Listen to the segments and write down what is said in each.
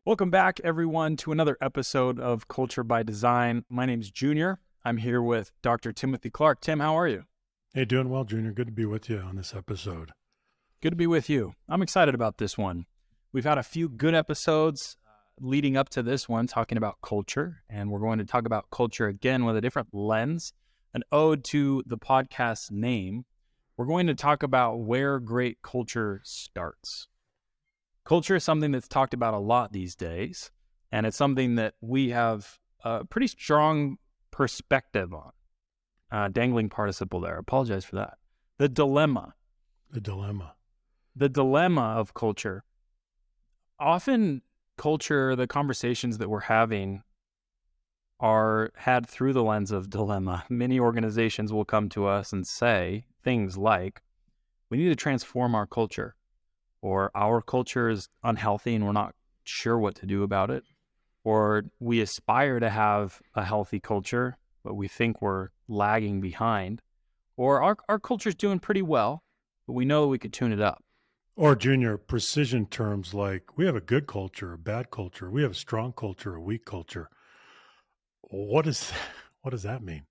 Welcome back, everyone, to another episode of Culture by Design. My name's Junior. I'm here with Dr. Timothy Clark. Tim, how are you? Hey, doing well, Junior. Good to be with you on this episode. Good to be with you. I'm excited about this one. We've had a few good episodes leading up to this one talking about culture, and we're going to talk about culture again with a different lens, an ode to the podcast's name. We're going to talk about where great culture starts. Culture is something that's talked about a lot these days, and it's something that we have a pretty strong perspective on. Dangling participle there. Apologize for that. The dilemma. The dilemma. The dilemma of culture. Often culture, the conversations that we're having are had through the lens of dilemma. Many organizations will come to us and say things like, we need to transform our culture, or our culture is unhealthy and we're not sure what to do about it, or we aspire to have a healthy culture, but we think we're lagging behind, or our culture's doing pretty well, but we know we could tune it up. Or, Junior, precision terms like we have a good culture, a bad culture. We have a strong culture, a weak culture. What does that mean?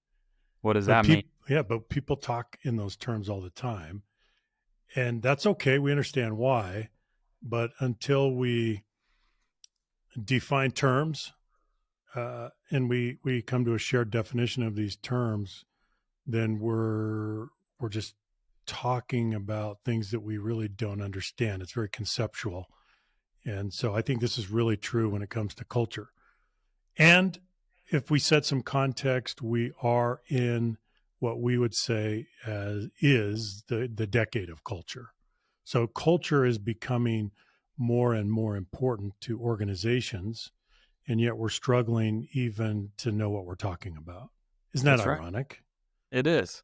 What does that mean? But people talk in those terms all the time. And that's okay. We understand why. But until we define terms and we come to a shared definition of these terms, then we're just talking about things that we really don't understand. It's very conceptual. And so I think this is really true when it comes to culture. And if we set some context, we are in what we would say is the decade of culture. So culture is becoming more and more important to organizations, and yet we're struggling even to know what we're talking about. Isn't that That's right. ironic? It is.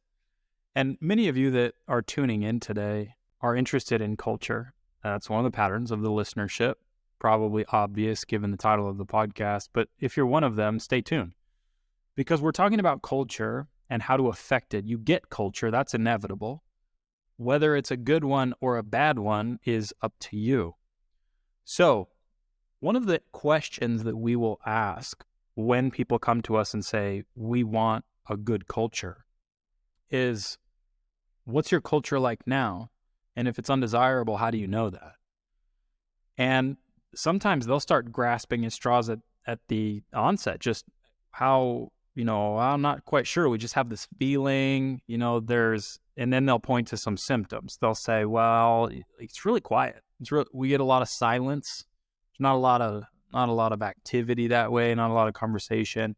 And many of you that are tuning in today are interested in culture. That's one of the patterns of the listenership, probably obvious given the title of the podcast. But if you're one of them, stay tuned, because we're talking about culture and how to affect it. You get culture, that's inevitable. Whether it's a good one or a bad one is up to you. So one of the questions that we will ask when people come to us and say, we want a good culture, is, what's your culture like now? And if it's undesirable, how do you know that? And sometimes they'll start grasping at straws at the onset, just how, I'm not quite sure. We just have this feeling, and then they'll point to some symptoms. They'll say, well, it's really quiet. We get a lot of silence. There's not a lot of activity that way, not a lot of conversation.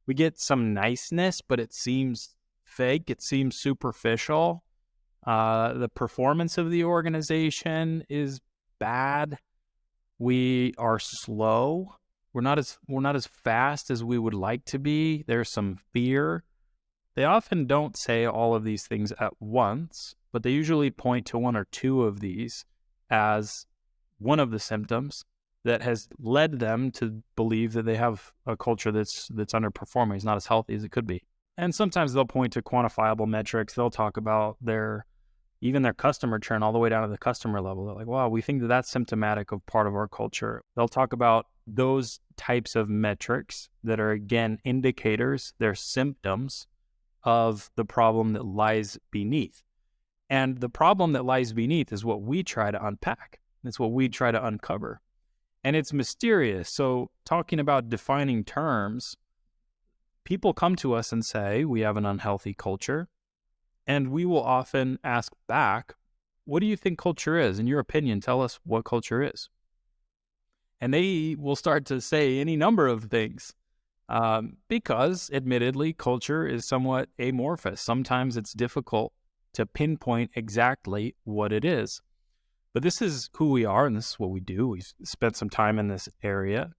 We get some niceness, but it seems fake. It seems superficial. The performance of the organization is bad. We are slow. We're not as fast as we would like to be. There's some fear. They often don't say all of these things at once, but they usually point to one or two of these as one of the symptoms that has led them to believe that they have a culture that's underperforming. It's not as healthy as it could be. And sometimes they'll point to quantifiable metrics. They'll talk about even their customer churn all the way down to the customer level. They're like, wow, we think that that's symptomatic of part of our culture. They'll talk about those types of metrics that are, again, indicators, they're symptoms of the problem that lies beneath. And the problem that lies beneath is what we try to unpack. It's what we try to uncover. And it's mysterious. So talking about defining terms, people come to us and say, we have an unhealthy culture. And we will often ask back, what do you think culture is? In your opinion, tell us what culture is. And they will start to say any number of things because, admittedly, culture is somewhat amorphous. Sometimes it's difficult to pinpoint exactly what it is. But this is who we are, and this is what we do. We've spent some time in this area.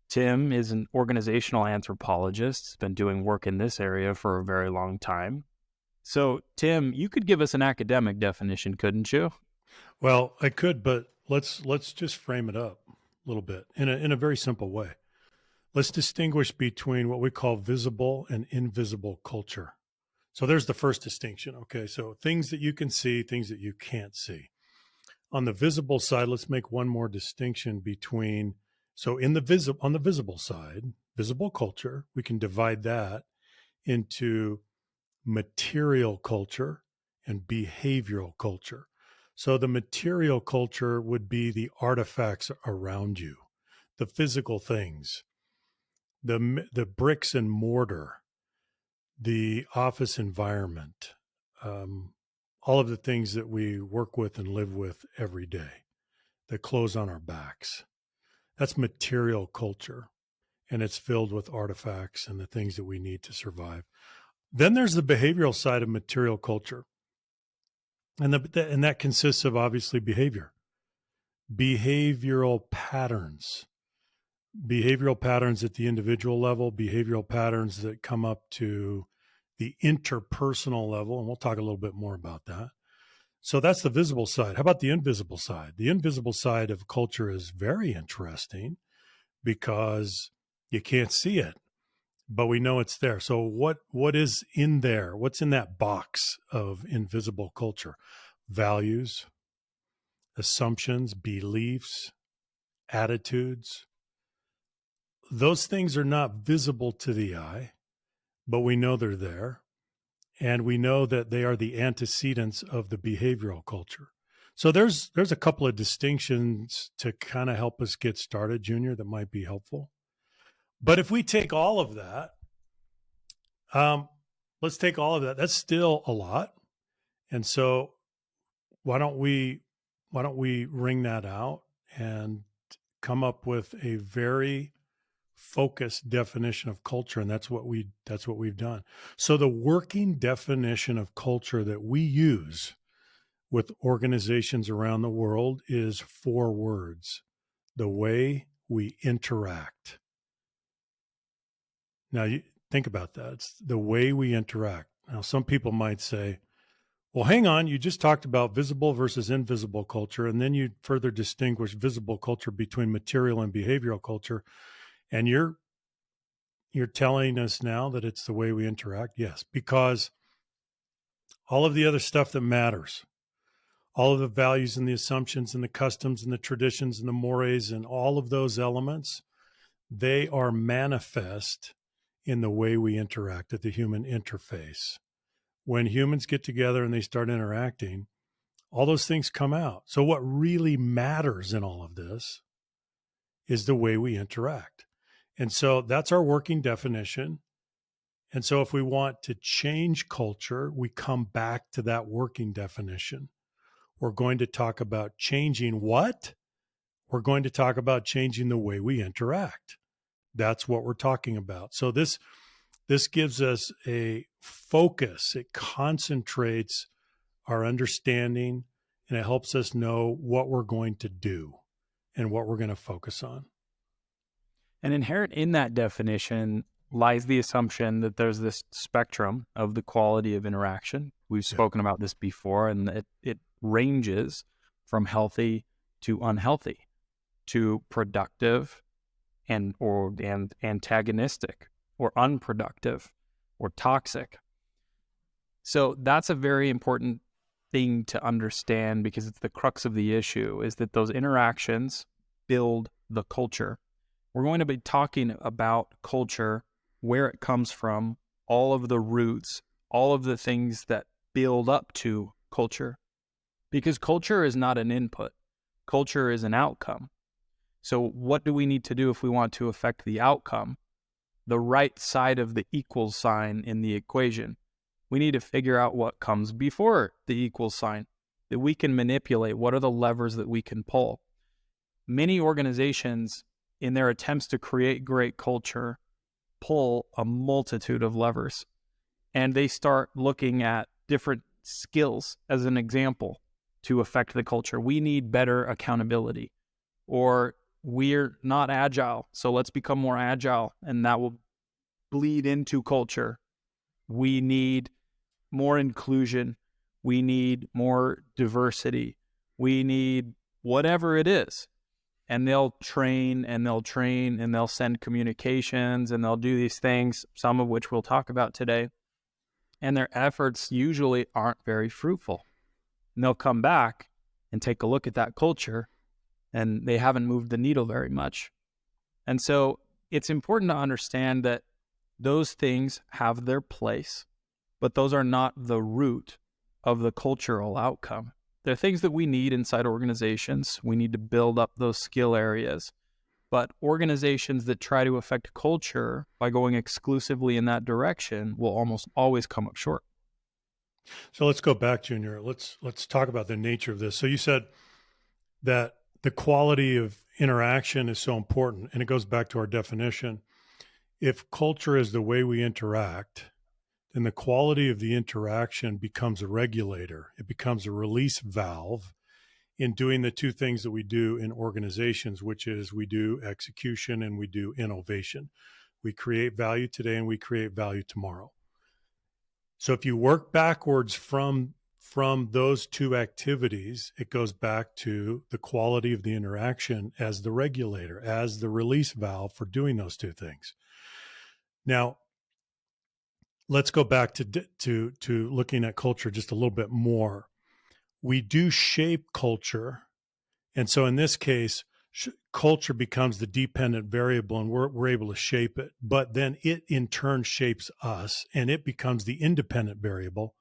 Tim is an organizational anthropologist. He's been doing work in this area for a very long time. So, Tim, you could give us an academic definition, couldn't you? Well, I could, but let's just frame it up a little bit in a very simple way. Let's distinguish between what we call visible and invisible culture. So there's the first distinction. Okay, so things that you can see, things that you can't see. On the visible side, let's make one more distinction between So on the visible side, visible culture, we can divide that into material culture and behavioral culture. So the material culture would be the artifacts around you, the physical things, the bricks and mortar, the office environment, um, all of the things that we work with and live with every day, the clothes on our backs. That's material culture, and it's filled with artifacts and the things that we need to survive. Then there's the behavioral side of material culture, and that consists of obviously behavioral patterns at the individual level, behavioral patterns that come up to the interpersonal level, and we'll talk a little bit more about that. So that's the visible side. How about the invisible side? The invisible side of culture is very interesting because you can't see it, but we know it's there. So what is in there? What's in that box of invisible culture? Values, assumptions, beliefs, attitudes. Those things are not visible to the eye, but we know they're there. And we know that they are the antecedents of the behavioral culture. So there's a couple of distinctions to kind of help us get started, Junior, that might be helpful. But if we take all of that, let's take all of that. That's still a lot. And so why don't we wring that out and come up with a very focused definition of culture, and that's what we've done. So the working definition of culture that we use with organizations around the world is 4 words: the way we interact. Now you think about that. It's the way we interact. Now some people might say, well, hang on, you just talked about visible versus invisible culture, and then you further distinguish visible culture between material and behavioral culture, and you're telling us now that it's the way we interact? Yes, because all of the other stuff that matters, all of the values and the assumptions and the customs and the traditions and the mores and all of those elements, they are manifest in the way we interact at the human interface. When humans get together and they start interacting, all those things come out. So what really matters in all of this is the way we interact. And so that's our working definition. And so if we want to change culture, we come back to that working definition. We're going to talk about changing what? We're going to talk about changing the way we interact. That's what we're talking about. So this gives us a focus. It concentrates our understanding, and it helps us know what we're going to do and what we're going to focus on. And inherent in that definition lies the assumption that there's this spectrum of the quality of interaction. We've spoken about this before, and it ranges from healthy to unhealthy, to productive and antagonistic, or unproductive, or toxic. So that's a very important thing to understand, because it's the crux of the issue, is that those interactions build the culture. We're going to be talking about culture, where it comes from, all of the roots, all of the things that build up to culture. Because culture is not an input. Culture is an outcome. So what do we need to do if we want to affect the outcome? The right side of the equals sign in the equation. We need to figure out what comes before the equals sign that we can manipulate. What are the levers that we can pull? Many organizations, in their attempts to create great culture, pull a multitude of levers, and they start looking at different skills as an example to affect the culture. We need better accountability, or we're not agile, so let's become more agile, and that will bleed into culture. We need more inclusion. We need more diversity. We need whatever it is. And they'll train and they'll train and they'll send communications and they'll do these things, some of which we'll talk about today. And their efforts usually aren't very fruitful. And they'll come back and take a look at that culture, and they haven't moved the needle very much. And so it's important to understand that those things have their place, but those are not the root of the cultural outcome. They're things that we need inside organizations. We need to build up those skill areas. But organizations that try to affect culture by going exclusively in that direction will almost always come up short. So let's go back, Junior. Let's talk about the nature of this. So you said that the quality of interaction is so important, and it goes back to our definition. If culture is the way we interact, then the quality of the interaction becomes a regulator. It becomes a release valve in doing the two things that we do in organizations, which is we do execution and we do innovation. We create value today and we create value tomorrow. So if you work backwards from those two activities, it goes back to the quality of the interaction as the regulator, as the release valve for doing those two things. Now, let's go back to looking at culture just a little bit more. We do shape culture, and so in this case, culture becomes the dependent variable, and we're able to shape it. But then it in turn shapes us, and it becomes the independent variable.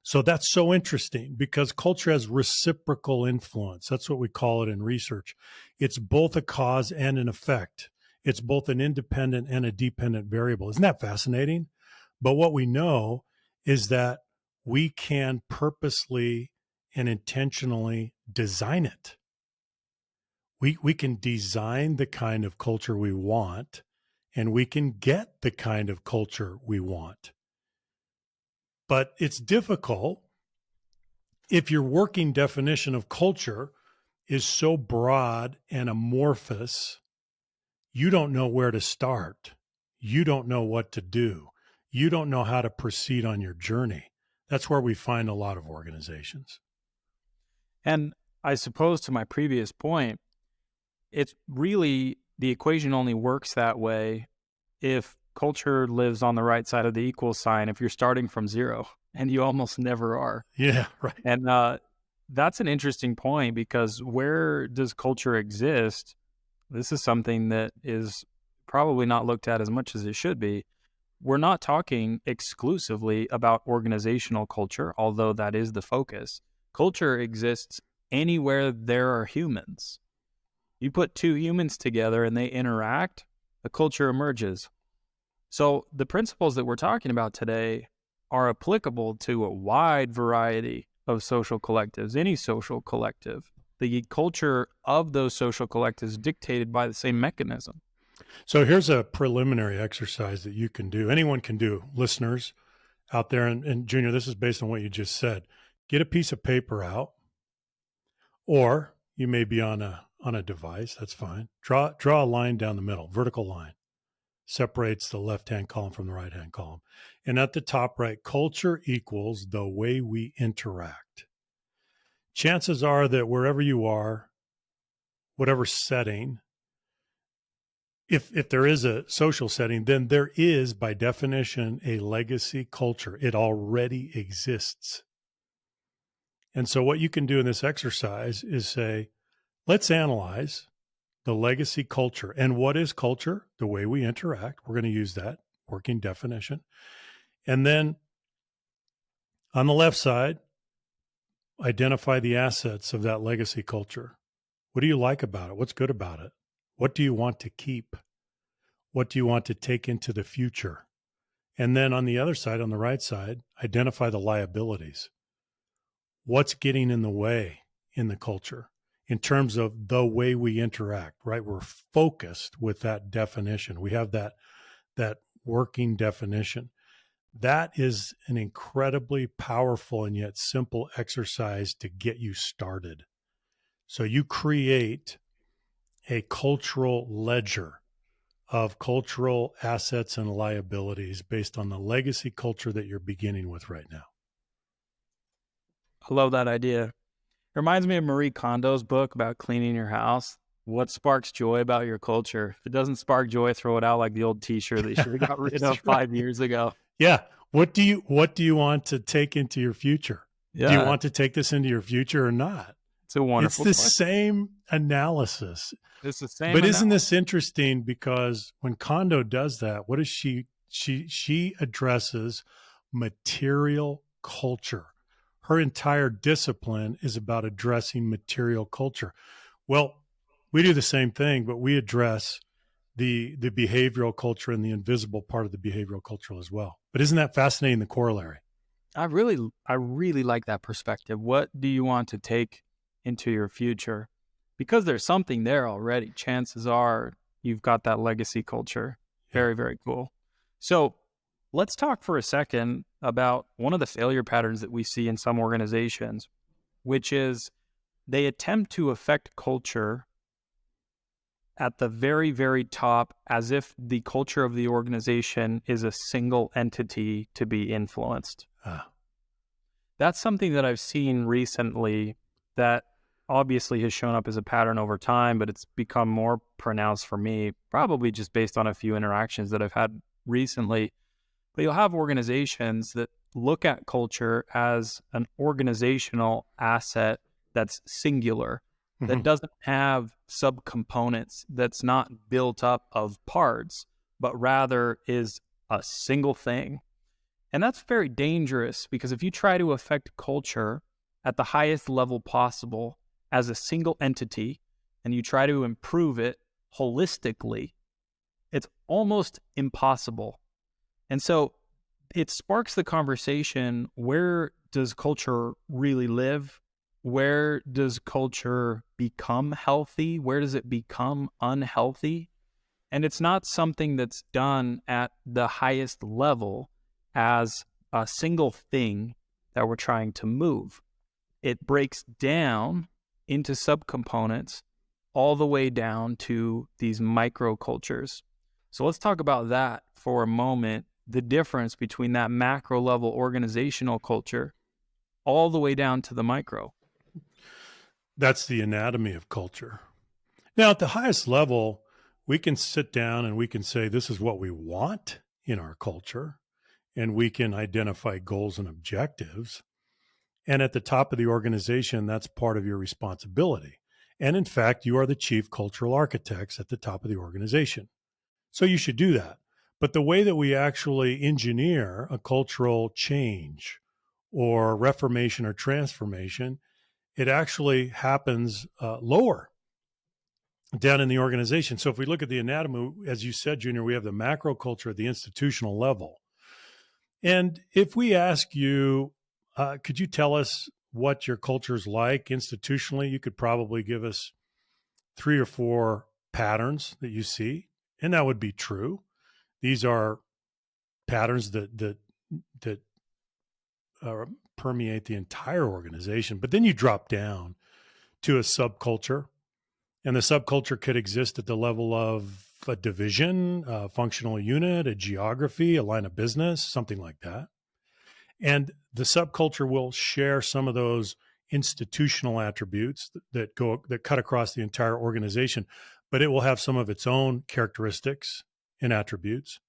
So that's so interesting because culture has reciprocal influence. That's what we call it in research. It's both a cause and an effect. It's both an independent and a dependent variable. Isn't that fascinating? But what we know is that we can purposely and intentionally design it. We can design the kind of culture we want, and we can get the kind of culture we want. But it's difficult if your working definition of culture is so broad and amorphous, you don't know where to start. You don't know what to do. You don't know how to proceed on your journey. That's where we find a lot of organizations. And I suppose to my previous point, it's really the equation only works that way if culture lives on the right side of the equal sign, if you're starting from zero, and you almost never are. Yeah, right. And that's an interesting point because where does culture exist? This is something that is probably not looked at as much as it should be. We're not talking exclusively about organizational culture, although that is the focus. Culture exists anywhere there are humans. You put two humans together and they interact, a culture emerges. So the principles that we're talking about today are applicable to a wide variety of social collectives, any social collective. The culture of those social collectives dictated by the same mechanism. So here's a preliminary exercise that you can do. Anyone can do, listeners out there. And Junior, this is based on what you just said. Get a piece of paper out, or you may be on a device. That's fine. Draw a line down the middle, vertical line. Separates the left-hand column from the right-hand column. And at the top right, culture equals the way we interact. Chances are that wherever you are, whatever setting, if there is a social setting, then there is, by definition, a legacy culture. It already exists. And so what you can do in this exercise is say, let's analyze the legacy culture. And what is culture? The way we interact. We're going to use that working definition. And then on the left side, identify the assets of that legacy culture. What do you like about it? What's good about it? What do you want to keep? What do you want to take into the future? And then on the other side, on the right side, identify the liabilities. What's getting in the way in the culture in terms of the way we interact, right? We're focused with that definition. We have that working definition. That is an incredibly powerful and yet simple exercise to get you started. So you create a cultural ledger of cultural assets and liabilities based on the legacy culture that you're beginning with right now. I love that idea. It reminds me of Marie Kondo's book about cleaning your house. What sparks joy about your culture? If it doesn't spark joy, throw it out like the old t-shirt that you should have got rid of Right. 5 years ago. Yeah. What do you want to take into your future? Yeah. Do you want to take this into your future or not? It's a It's wonderful the question. same analysis. It's the same But isn't analysis. this interesting? Because when Kondo does that, what does she addresses material culture. Her entire discipline is about addressing material culture. Well, we do the same thing, but we address the behavioral culture and the invisible part of the behavioral culture as well. But isn't that fascinating, the corollary? I really like that perspective. What do you want to take into your future? Because there's something there already. Chances are you've got that legacy culture. Yeah. Very, very cool. So let's talk for a second about one of the failure patterns that we see in some organizations, which is they attempt to affect culture at the very, very top as if the culture of the organization is a single entity to be influenced. Ah, That's something that I've seen recently that obviously has shown up as a pattern over time, but it's become more pronounced for me, probably just based on a few interactions that I've had recently. But you'll have organizations that look at culture as an organizational asset that's singular, that mhm. doesn't have subcomponents, that's not built up of parts, but rather is a single thing. And that's very dangerous because if you try to affect culture at the highest level possible as a single entity and you try to improve it holistically, it's almost impossible. And so it sparks the conversation, where does culture really live? Where does culture become healthy? Where does it become unhealthy? And it's not something that's done at the highest level as a single thing that we're trying to move. It breaks down into subcomponents all the way down to these microcultures. So let's talk about that for a moment, the difference between that macro level organizational culture all the way down to the micro. That's the anatomy of culture. Now, at the highest level, we can sit down and we can say, this is what we want in our culture, and we can identify goals and objectives. And at the top of the organization, that's part of your responsibility. And in fact, you are the chief cultural architects at the top of the organization. So you should do that. But the way that we actually engineer a cultural change or reformation or transformation, it actually happens lower down in the organization. So if we look at the anatomy, as you said, Junior, we have the macro culture at the institutional level. And if we ask you, could you tell us what your culture is like institutionally? You could probably give us 3 or 4 patterns that you see, and that would be true. These are patterns that permeate the entire organization. But then you drop down to a subculture, and the subculture could exist at the level of a division, a functional unit, a geography, a line of business, something like that. And the subculture will share some of those institutional attributes that cut across the entire organization, but it will have some of its own characteristics and attributes.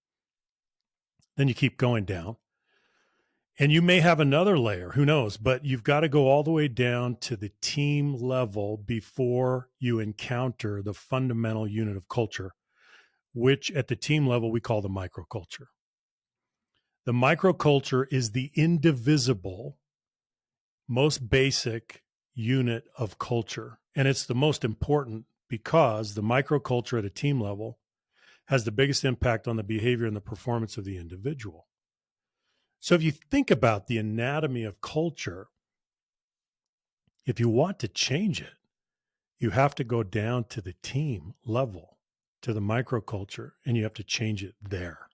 Then you keep going down. And you may have another layer, who knows, but you've got to go all the way down to the team level before you encounter the fundamental unit of culture, which at the team level we call the microculture. The microculture is the indivisible, most basic unit of culture. And it's the most important because the microculture at a team level has the biggest impact on the behavior and the performance of the individual. So if you think about the anatomy of culture, if you want to change it, you have to go down to the team level, to the microculture, and you have to change it there.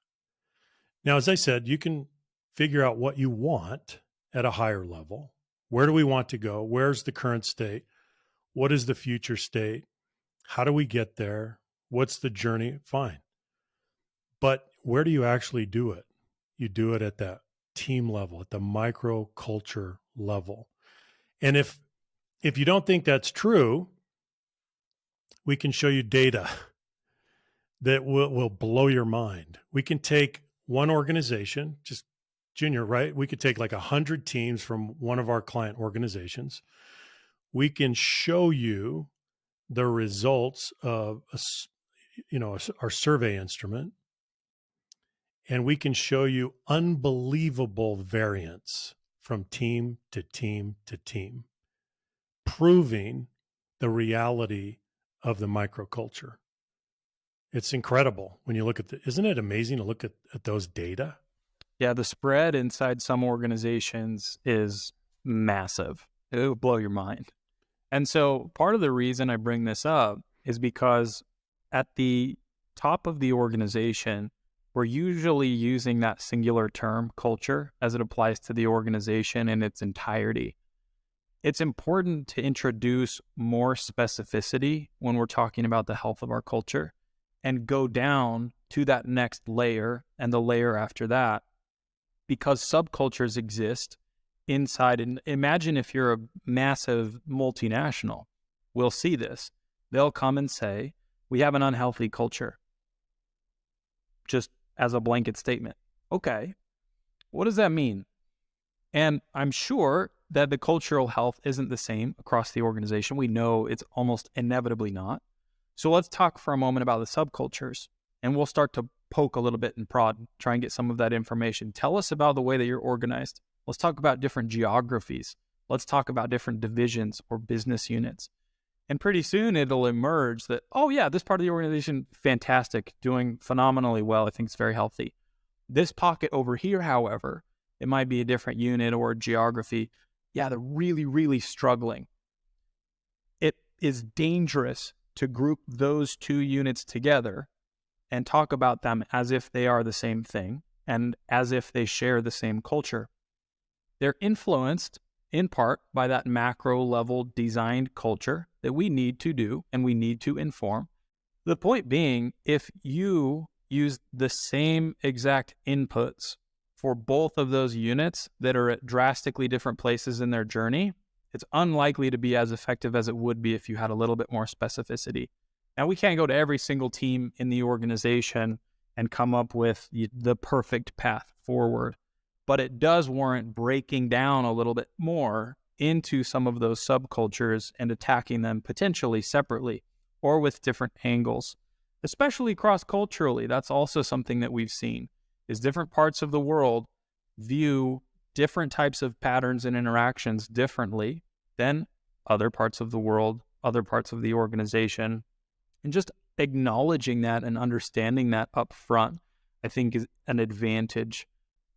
Now, as I said, you can figure out what you want at a higher level. Where do we want to go? Where's the current state? What is the future state? How do we get there? What's the journey? Fine. But where do you actually do it? You do it at that team level, at the microculture level. And if you don't think that's true, we can show you data that will blow your mind. We can take one organization, just Junior, right? We could take like 100 teams from one of our client organizations. we can show you the results of our survey instrument, and we can show you unbelievable variance from team to team to team, proving the reality of the microculture. It's incredible when you look at isn't it amazing to look at those data? Yeah, the spread inside some organizations is massive. It will blow your mind. And so part of the reason I bring this up is because at the top of the organization, we're usually using that singular term, culture, as it applies to the organization in its entirety. It's important to introduce more specificity when we're talking about the health of our culture and go down to that next layer and the layer after that, because subcultures exist inside. And imagine if you're a massive multinational, we'll see this. They'll come and say, we have an unhealthy culture, just as a blanket statement. Okay, what does that mean? And I'm sure that the cultural health isn't the same across the organization. We know it's almost inevitably not. So let's talk for a moment about the subcultures, and we'll start to poke a little bit and prod, try and get some of that information. Tell us about the way that you're organized. Let's talk about different geographies. Let's talk about different divisions or business units. And pretty soon it'll emerge that, oh yeah, this part of the organization, fantastic, doing phenomenally well. I think it's very healthy. This pocket over here, however, it might be a different unit or geography. Yeah, they're really, really struggling. It is dangerous to group those two units together and talk about them as if they are the same thing and as if they share the same culture. They're influenced in part by that macro level designed culture that we need to do and we need to inform. The point being, if you use the same exact inputs for both of those units that are at drastically different places in their journey, it's unlikely to be as effective as it would be if you had a little bit more specificity. Now, we can't go to every single team in the organization and come up with the perfect path forward, but it does warrant breaking down a little bit more into some of those subcultures and attacking them potentially separately or with different angles, especially cross-culturally. That's also something that we've seen, is different parts of the world view different types of patterns and interactions differently than other parts of the world, other parts of the organization. And just acknowledging that and understanding that up front, I think, is an advantage.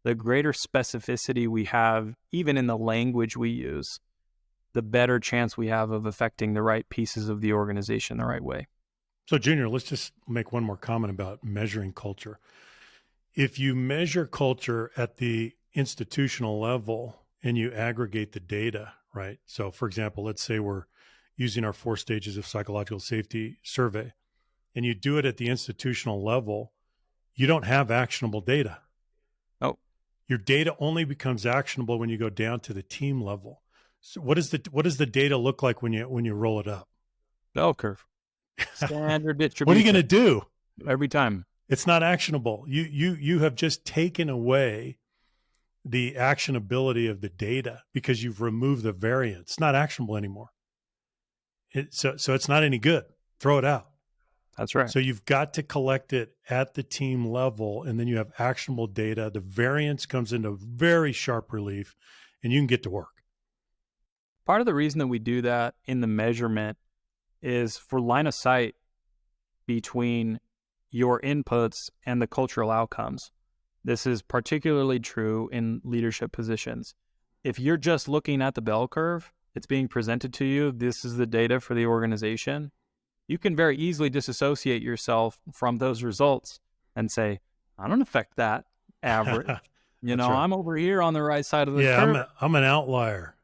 The greater specificity we have, even in the language we use, the better chance we have of affecting the right pieces of the organization the right way. So, Junior, let's just make one more comment about measuring culture. If you measure culture at the institutional level and you aggregate the data, right? So, for example, let's say we're using our 4 stages of psychological safety survey, and you do it at the institutional level, you don't have actionable data. Oh, Your data only becomes actionable when you go down to the team level. So what does the data look like when you roll it up? bell curve, standard What are you going distribution to do? every time. It's not actionable. You have just taken away the actionability of the data because you've removed the variance. It's not actionable anymore. So it's not any good. Throw it out. That's right. So you've got to collect it at the team level, and then you have actionable data. The variance comes into very sharp relief, and you can get to work. Part of the reason that we do that in the measurement is for line of sight between your inputs and the cultural outcomes. This is particularly true in leadership positions. If you're just looking at the bell curve, it's being presented to you, this is the data for the organization, you can very easily disassociate yourself from those results and say, I don't affect that average. That's right. I'm over here on the right side of the Yeah, curve. I'm an outlier.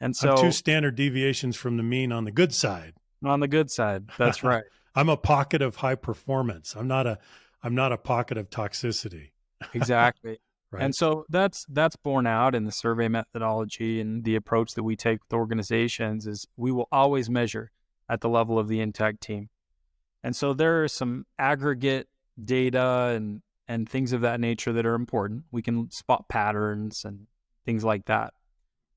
And I'm 2 so standard deviations from the mean on the good side. on the good side, that's right. I'm a pocket of high performance. I'm not a pocket of toxicity. Exactly. Right? And so that's borne out in the survey methodology, and the approach that we take with organizations is we will always measure at the level of the intact team. And so there are some aggregate data and things of that nature that are important. We can spot patterns and things like that.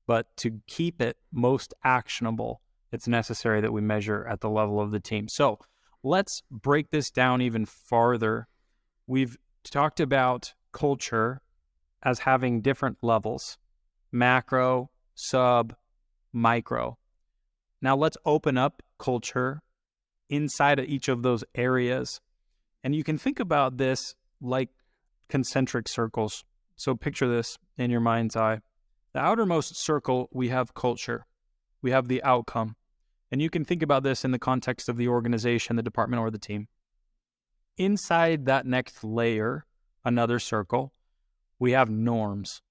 but to keep it most actionable, it's necessary that we measure at the level of the team. So let's break this down even farther. We've talked about culture as having different levels: macro, sub, micro. Now let's open up culture inside of each of those areas. And you can think about this like concentric circles. So picture this in your mind's eye. The outermost circle, we have culture, we have the outcome. And you can think about this in the context of the organization, the department, or the team. Inside that next layer, another circle, we have norms.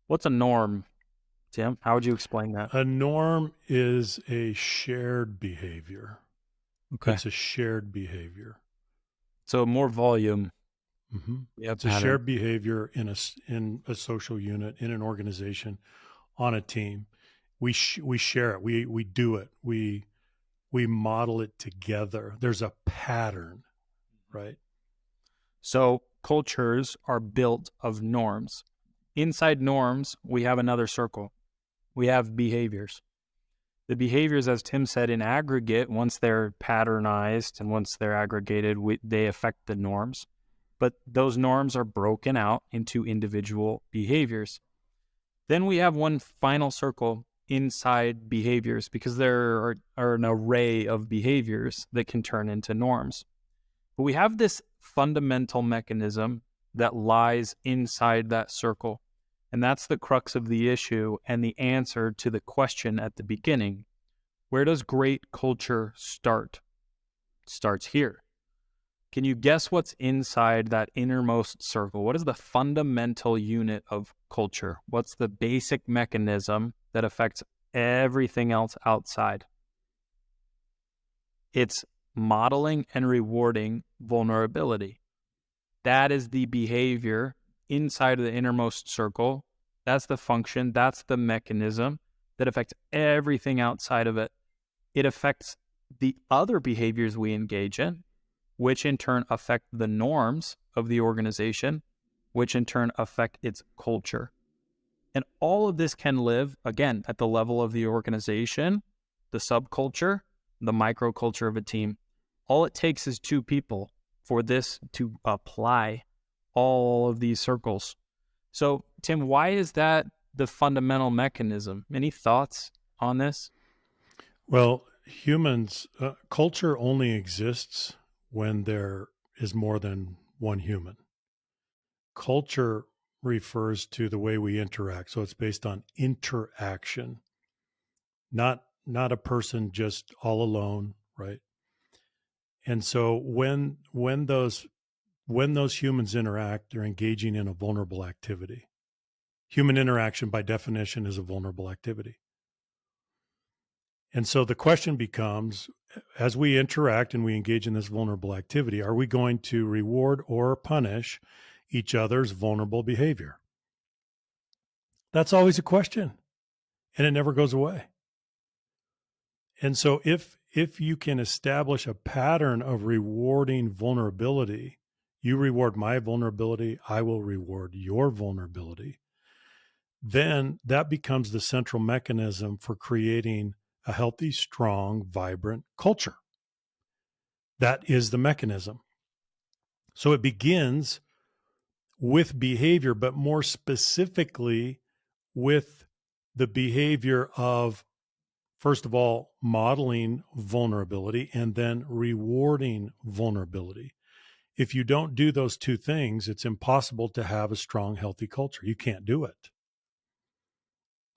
What's a norm, Tim? How would you explain that? A norm is a shared behavior. Okay. It's a shared behavior. So more volume. Hmm. We have It's a pattern. shared behavior in a social unit, in an organization, on a team. We share it. We do it. We model it together. There's a pattern, right? So cultures are built of norms. Inside norms, we have another circle. We have behaviors. The behaviors, as Tim said, in aggregate, once they're patternized and once they're aggregated, they affect the norms. But those norms are broken out into individual behaviors. Then we have one final circle inside behaviors, because there are an array of behaviors that can turn into norms. But we have this fundamental mechanism that lies inside that circle. And that's the crux of the issue and the answer to the question at the beginning. Where does great culture start? It starts here. Can you guess what's inside that innermost circle? What is the fundamental unit of culture? What's the basic mechanism that affects everything else outside? It's modeling and rewarding vulnerability. That is the behavior inside of the innermost circle. That's the function. That's the mechanism that affects everything outside of it. It affects the other behaviors we engage in, which in turn affect the norms of the organization, which in turn affect its culture. And all of this can live, again, at the level of the organization, the subculture, the microculture of a team. All it takes is two people for this to apply all of these circles. So, Tim, why is that the fundamental mechanism? Any thoughts on this? Well, culture only exists when there is more than one human. Culture refers to the way we interact. So it's based on interaction, not a person just all alone, right? And so when those humans interact, they're engaging in a vulnerable activity. Human interaction by definition is a vulnerable activity. And so the question becomes, as we interact and we engage in this vulnerable activity, are we going to reward or punish each other's vulnerable behavior? That's always a question, and it never goes away. And so if you can establish a pattern of rewarding vulnerability, you reward my vulnerability, I will reward your vulnerability, then that becomes the central mechanism for creating a healthy, strong, vibrant culture. That is the mechanism. So it begins with behavior, but more specifically with the behavior of, first of all, modeling vulnerability and then rewarding vulnerability. If you don't do those two things, it's impossible to have a strong, healthy culture. You can't do it,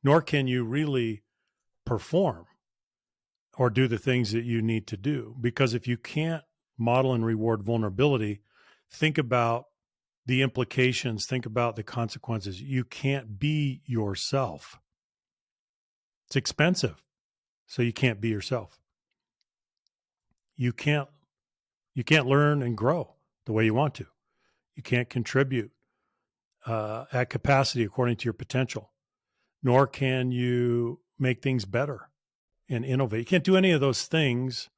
nor can you really perform or do the things that you need to do. Because if you can't model and reward vulnerability, think about the implications, think about the consequences. You can't be yourself. It's expensive, so you can't be yourself. You can't you can't learn and grow the way you want to. You can't contribute at capacity according to your potential, nor can you make things better and innovate. You can't do any of those things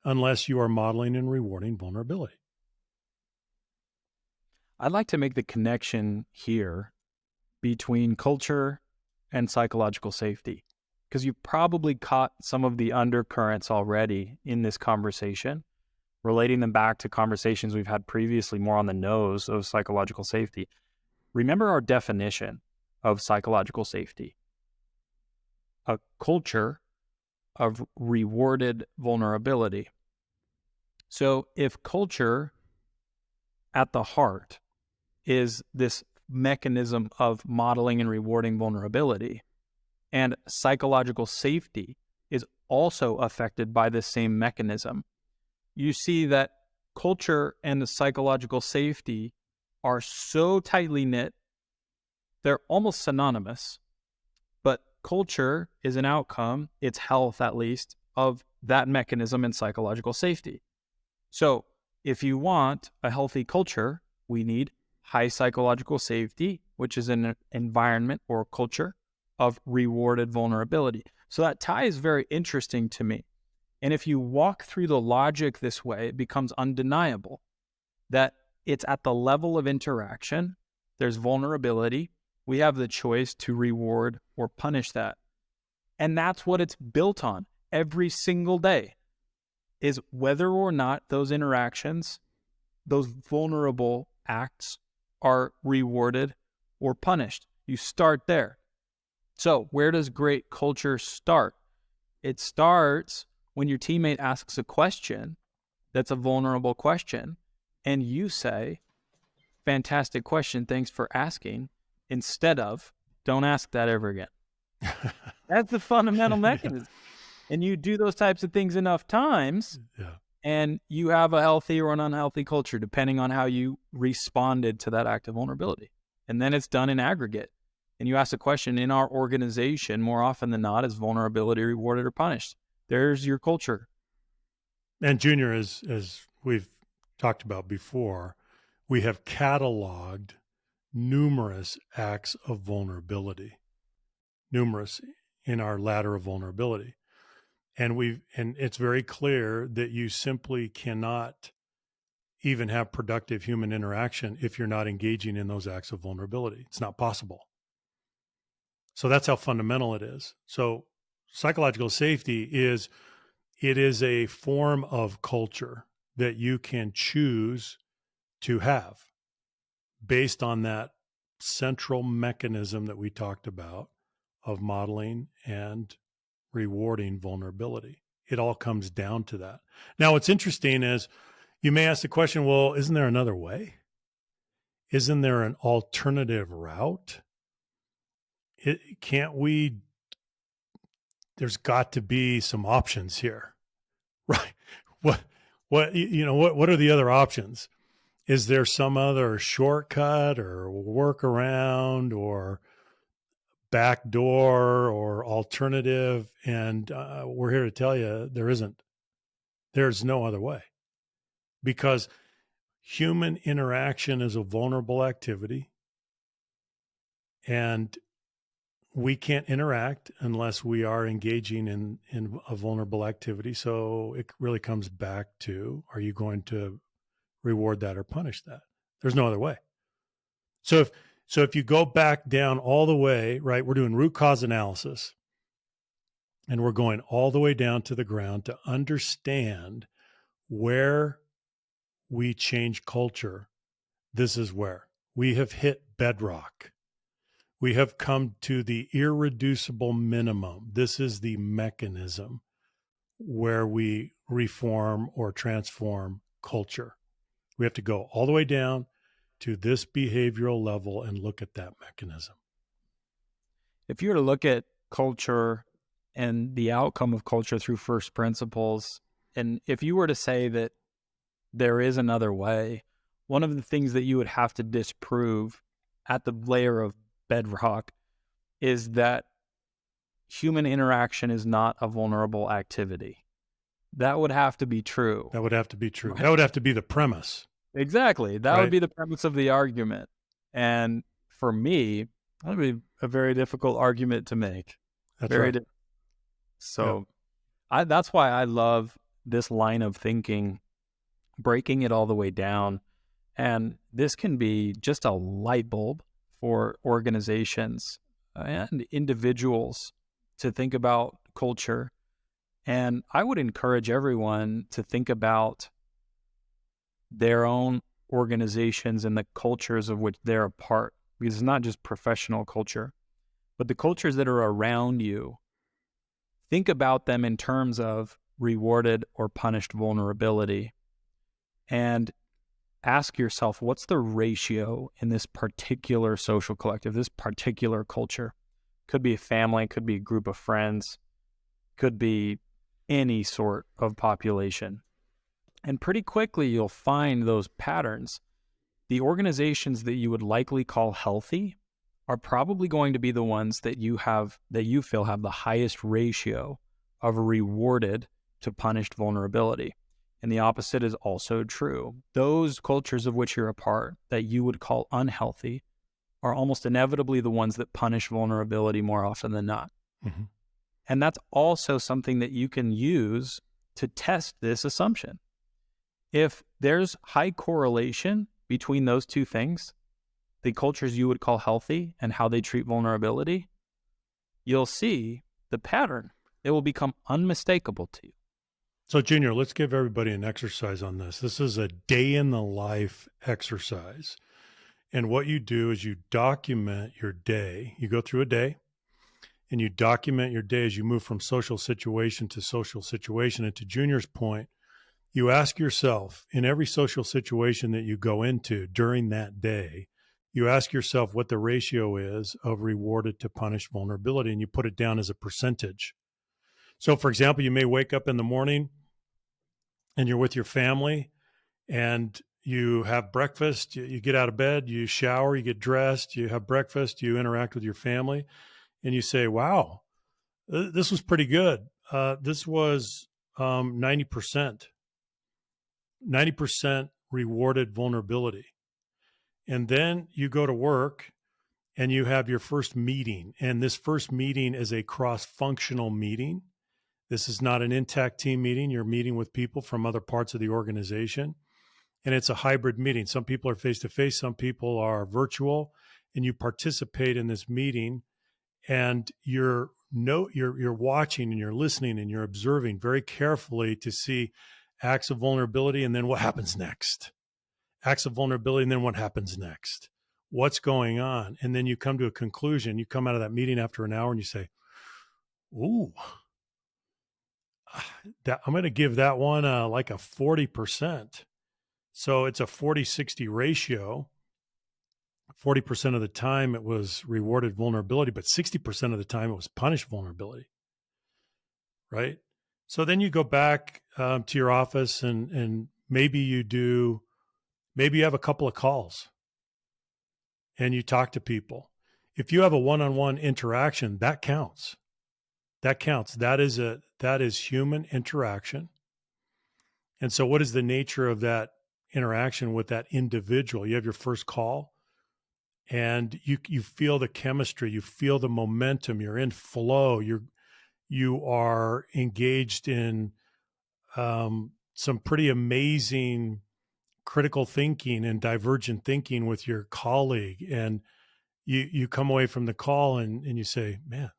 unless you are modeling and rewarding vulnerability. I'd like to make the connection here between culture and psychological safety, because you've probably caught some of the undercurrents already in this conversation, relating them back to conversations we've had previously more on the nose of psychological safety. Remember our definition of psychological safety: a culture of rewarded vulnerability. So if culture at the heart is this mechanism of modeling and rewarding vulnerability, and psychological safety is also affected by this same mechanism, you see that culture and the psychological safety are so tightly knit, they're almost synonymous. But culture is an outcome, its health at least, of that mechanism in psychological safety. So if you want a healthy culture, we need high psychological safety, which is an environment or culture of rewarded vulnerability. So that tie is very interesting to me. And if you walk through the logic this way, it becomes undeniable that it's at the level of interaction, there's vulnerability. We have the choice to reward or punish that. And that's what it's built on every single day, is whether or not those interactions, those vulnerable acts, are rewarded or punished. You start there. So where does great culture start? It starts when your teammate asks a question that's a vulnerable question, and you say, fantastic question, thanks for asking, instead of, don't ask that ever again. That's the fundamental mechanism. Yeah. And you do those types of things enough times, Yeah. and you have a healthy or an unhealthy culture, depending on how you responded to that act of vulnerability. And then it's done in aggregate. And you ask a question in our organization, more often than not, is vulnerability rewarded or punished? There's your culture. And Junior, as we've talked about before, we have cataloged numerous acts of vulnerability, numerous in our ladder of vulnerability. And it's very clear that you simply cannot even have productive human interaction if you're not engaging in those acts of vulnerability. It's not possible. So that's how fundamental it is. So psychological safety is, it is a form of culture that you can choose to have based on that central mechanism that we talked about of modeling and rewarding vulnerability. It all comes down to that. Now, what's interesting is you may ask the question, well, isn't there another way? Isn't there an alternative route? Can't we? There's got to be some options here, right? What are the other options? Is there some other shortcut or workaround or backdoor or alternative? And we're here to tell you there isn't. There's no other way, because human interaction is a vulnerable activity, and we can't interact unless we are engaging in a vulnerable activity. So it really comes back to, are you going to reward that or punish that? There's no other way. So if you go back down all the way, right, we're doing root cause analysis, and we're going all the way down to the ground to understand where we change culture. This is where we have hit bedrock. We have come to the irreducible minimum. This is the mechanism where we reform or transform culture. We have to go all the way down to this behavioral level and look at that mechanism. If you were to look at culture and the outcome of culture through first principles, and if you were to say that there is another way, one of the things that you would have to disprove at the layer of bedrock is that human interaction is not a vulnerable activity. That would have to be true. That would have to be true. Right? That would have to be the premise. Exactly. That would Right? be the premise of the argument. And for me, that would be a very difficult argument to make. That's Very right. So that's why I love this line of thinking, breaking it all the way down. And this can be just a light bulb for organizations. and individuals to think about culture. And I would encourage everyone to think about their own organizations and the cultures of which they're a part, because it's not just professional culture, but the cultures that are around you. Think about them in terms of rewarded or punished vulnerability, and ask yourself, what's the ratio in this particular social collective, this particular culture? Could be a family, could be a group of friends, could be any sort of population. And pretty quickly, you'll find those patterns. The organizations that you would likely call healthy are probably going to be the ones that you feel have the highest ratio of rewarded to punished vulnerability. And the opposite is also true. Those cultures of which you're a part that you would call unhealthy are almost inevitably the ones that punish vulnerability more often than not. Mm-hmm. And that's also something that you can use to test this assumption. If there's high correlation between those two things, the cultures you would call healthy and how they treat vulnerability, you'll see the pattern. It will become unmistakable to you. So, Junior, let's give everybody an exercise on this. This is a day in the life exercise. And what you do is you document your day. You go through a day and you document your day as you move from social situation to social situation. And to Junior's point, you ask yourself in every social situation that you go into during that day, you ask yourself what the ratio is of rewarded to punished vulnerability, and you put it down as a percentage. So, for example, you may wake up in the morning and you're with your family and you have breakfast, you get out of bed, you shower, you get dressed, you have breakfast, you interact with your family, and you say, wow, this was pretty good. This was 90%, 90% rewarded vulnerability. And then you go to work and you have your first meeting. And this first meeting is a cross functional meeting. This is not an intact team meeting. You're meeting with people from other parts of the organization. And it's a hybrid meeting. Some people are face to face, some people are virtual, and you participate in this meeting and you're watching and you're listening and you're observing very carefully to see acts of vulnerability and then what happens next. Acts of vulnerability and then what happens next. What's going on? And then you come to a conclusion. You come out of that meeting after an hour and you say, ooh, I'm going to give that one like a 40%. So it's a 40-60 ratio. 40% of the time it was rewarded vulnerability, but 60% of the time it was punished vulnerability, right? So then you go back to your office and maybe you have a couple of calls and you talk to people. If you have a one-on-one interaction, that counts. That counts. That is human interaction. And so what is the nature of that interaction with that individual? You have your first call and you feel the chemistry, you feel the momentum, you're in flow, you are engaged in some pretty amazing critical thinking and divergent thinking with your colleague, and you come away from the call and you say, man,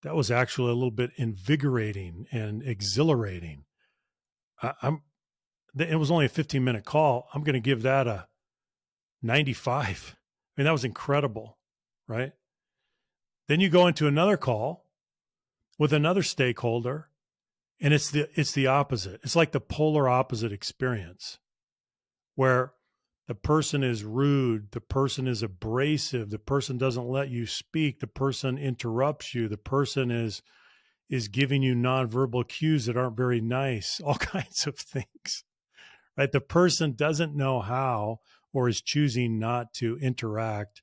that was actually a little bit invigorating and exhilarating. It was only a 15-minute call. I'm going to give that a 95. I mean, that was incredible, right? Then you go into another call with another stakeholder, and it's the opposite. It's like the polar opposite experience where the person is rude, the person is abrasive, the person doesn't let you speak, the person interrupts you, the person is giving you nonverbal cues that aren't very nice, all kinds of things. Right? The person doesn't know how or is choosing not to interact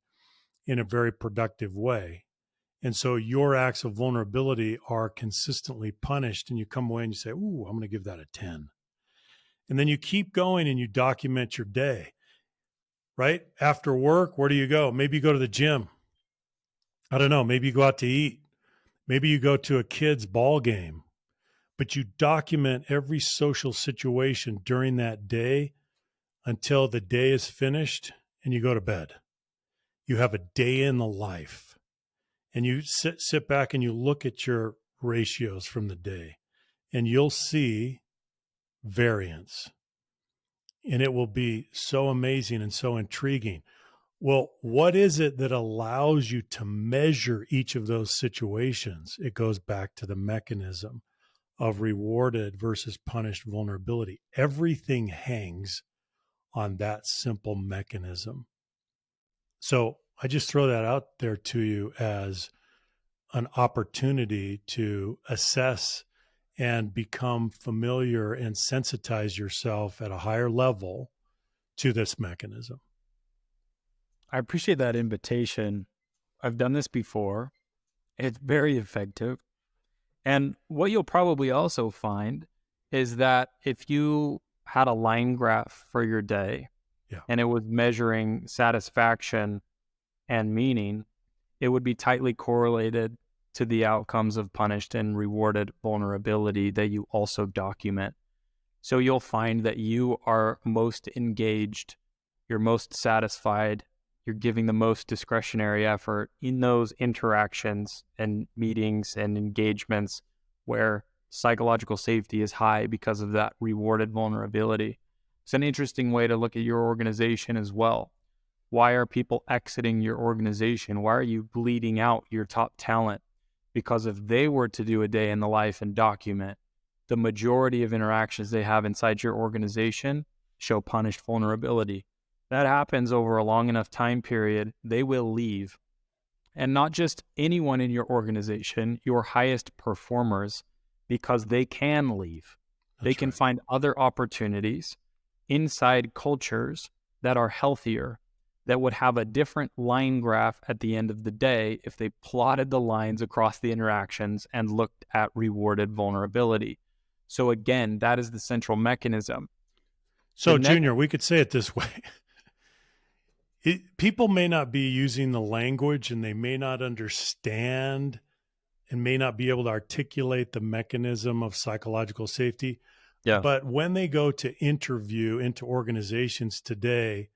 in a very productive way. And so your acts of vulnerability are consistently punished, and you come away and you say, ooh, I'm going to give that a 10. And then you keep going and you document your day, right? After work, where do you go? Maybe you go to the gym. I don't know. Maybe you go out to eat. Maybe you go to a kid's ball game, but you document every social situation during that day until the day is finished and you go to bed. You have a day in the life. and you sit back and you look at your ratios from the day, and you'll see variance, and it will be so amazing and so intriguing. Well, what is it that allows you to measure each of those situations? It goes back to the mechanism of rewarded versus punished vulnerability. Everything hangs on that simple mechanism. So I just throw that out there to you as an opportunity to assess and become familiar and sensitize yourself at a higher level to this mechanism. I appreciate that invitation. I've done this before. It's very effective. And what you'll probably also find is that if you had a line graph for your day Yeah. and it was measuring satisfaction and meaning, it would be tightly correlated to the outcomes of punished and rewarded vulnerability that you also document. So you'll find that you are most engaged, you're most satisfied, you're giving the most discretionary effort in those interactions and meetings and engagements where psychological safety is high because of that rewarded vulnerability. It's an interesting way to look at your organization as well. Why are people exiting your organization? Why are you bleeding out your top talent? Because if they were to do a day in the life and document, the majority of interactions they have inside your organization show punished vulnerability. That happens over a long enough time period, they will leave. And not just anyone in your organization, your highest performers, because they can leave. They That's can right. find other opportunities inside cultures that are healthier, that would have a different line graph at the end of the day if they plotted the lines across the interactions and looked at rewarded vulnerability. So again, that is the central mechanism. The So, next, Junior, we could say it this way. People may not be using the language and they may not understand and may not be able to articulate the mechanism of psychological safety. yeah, But when they go to interview into organizations today,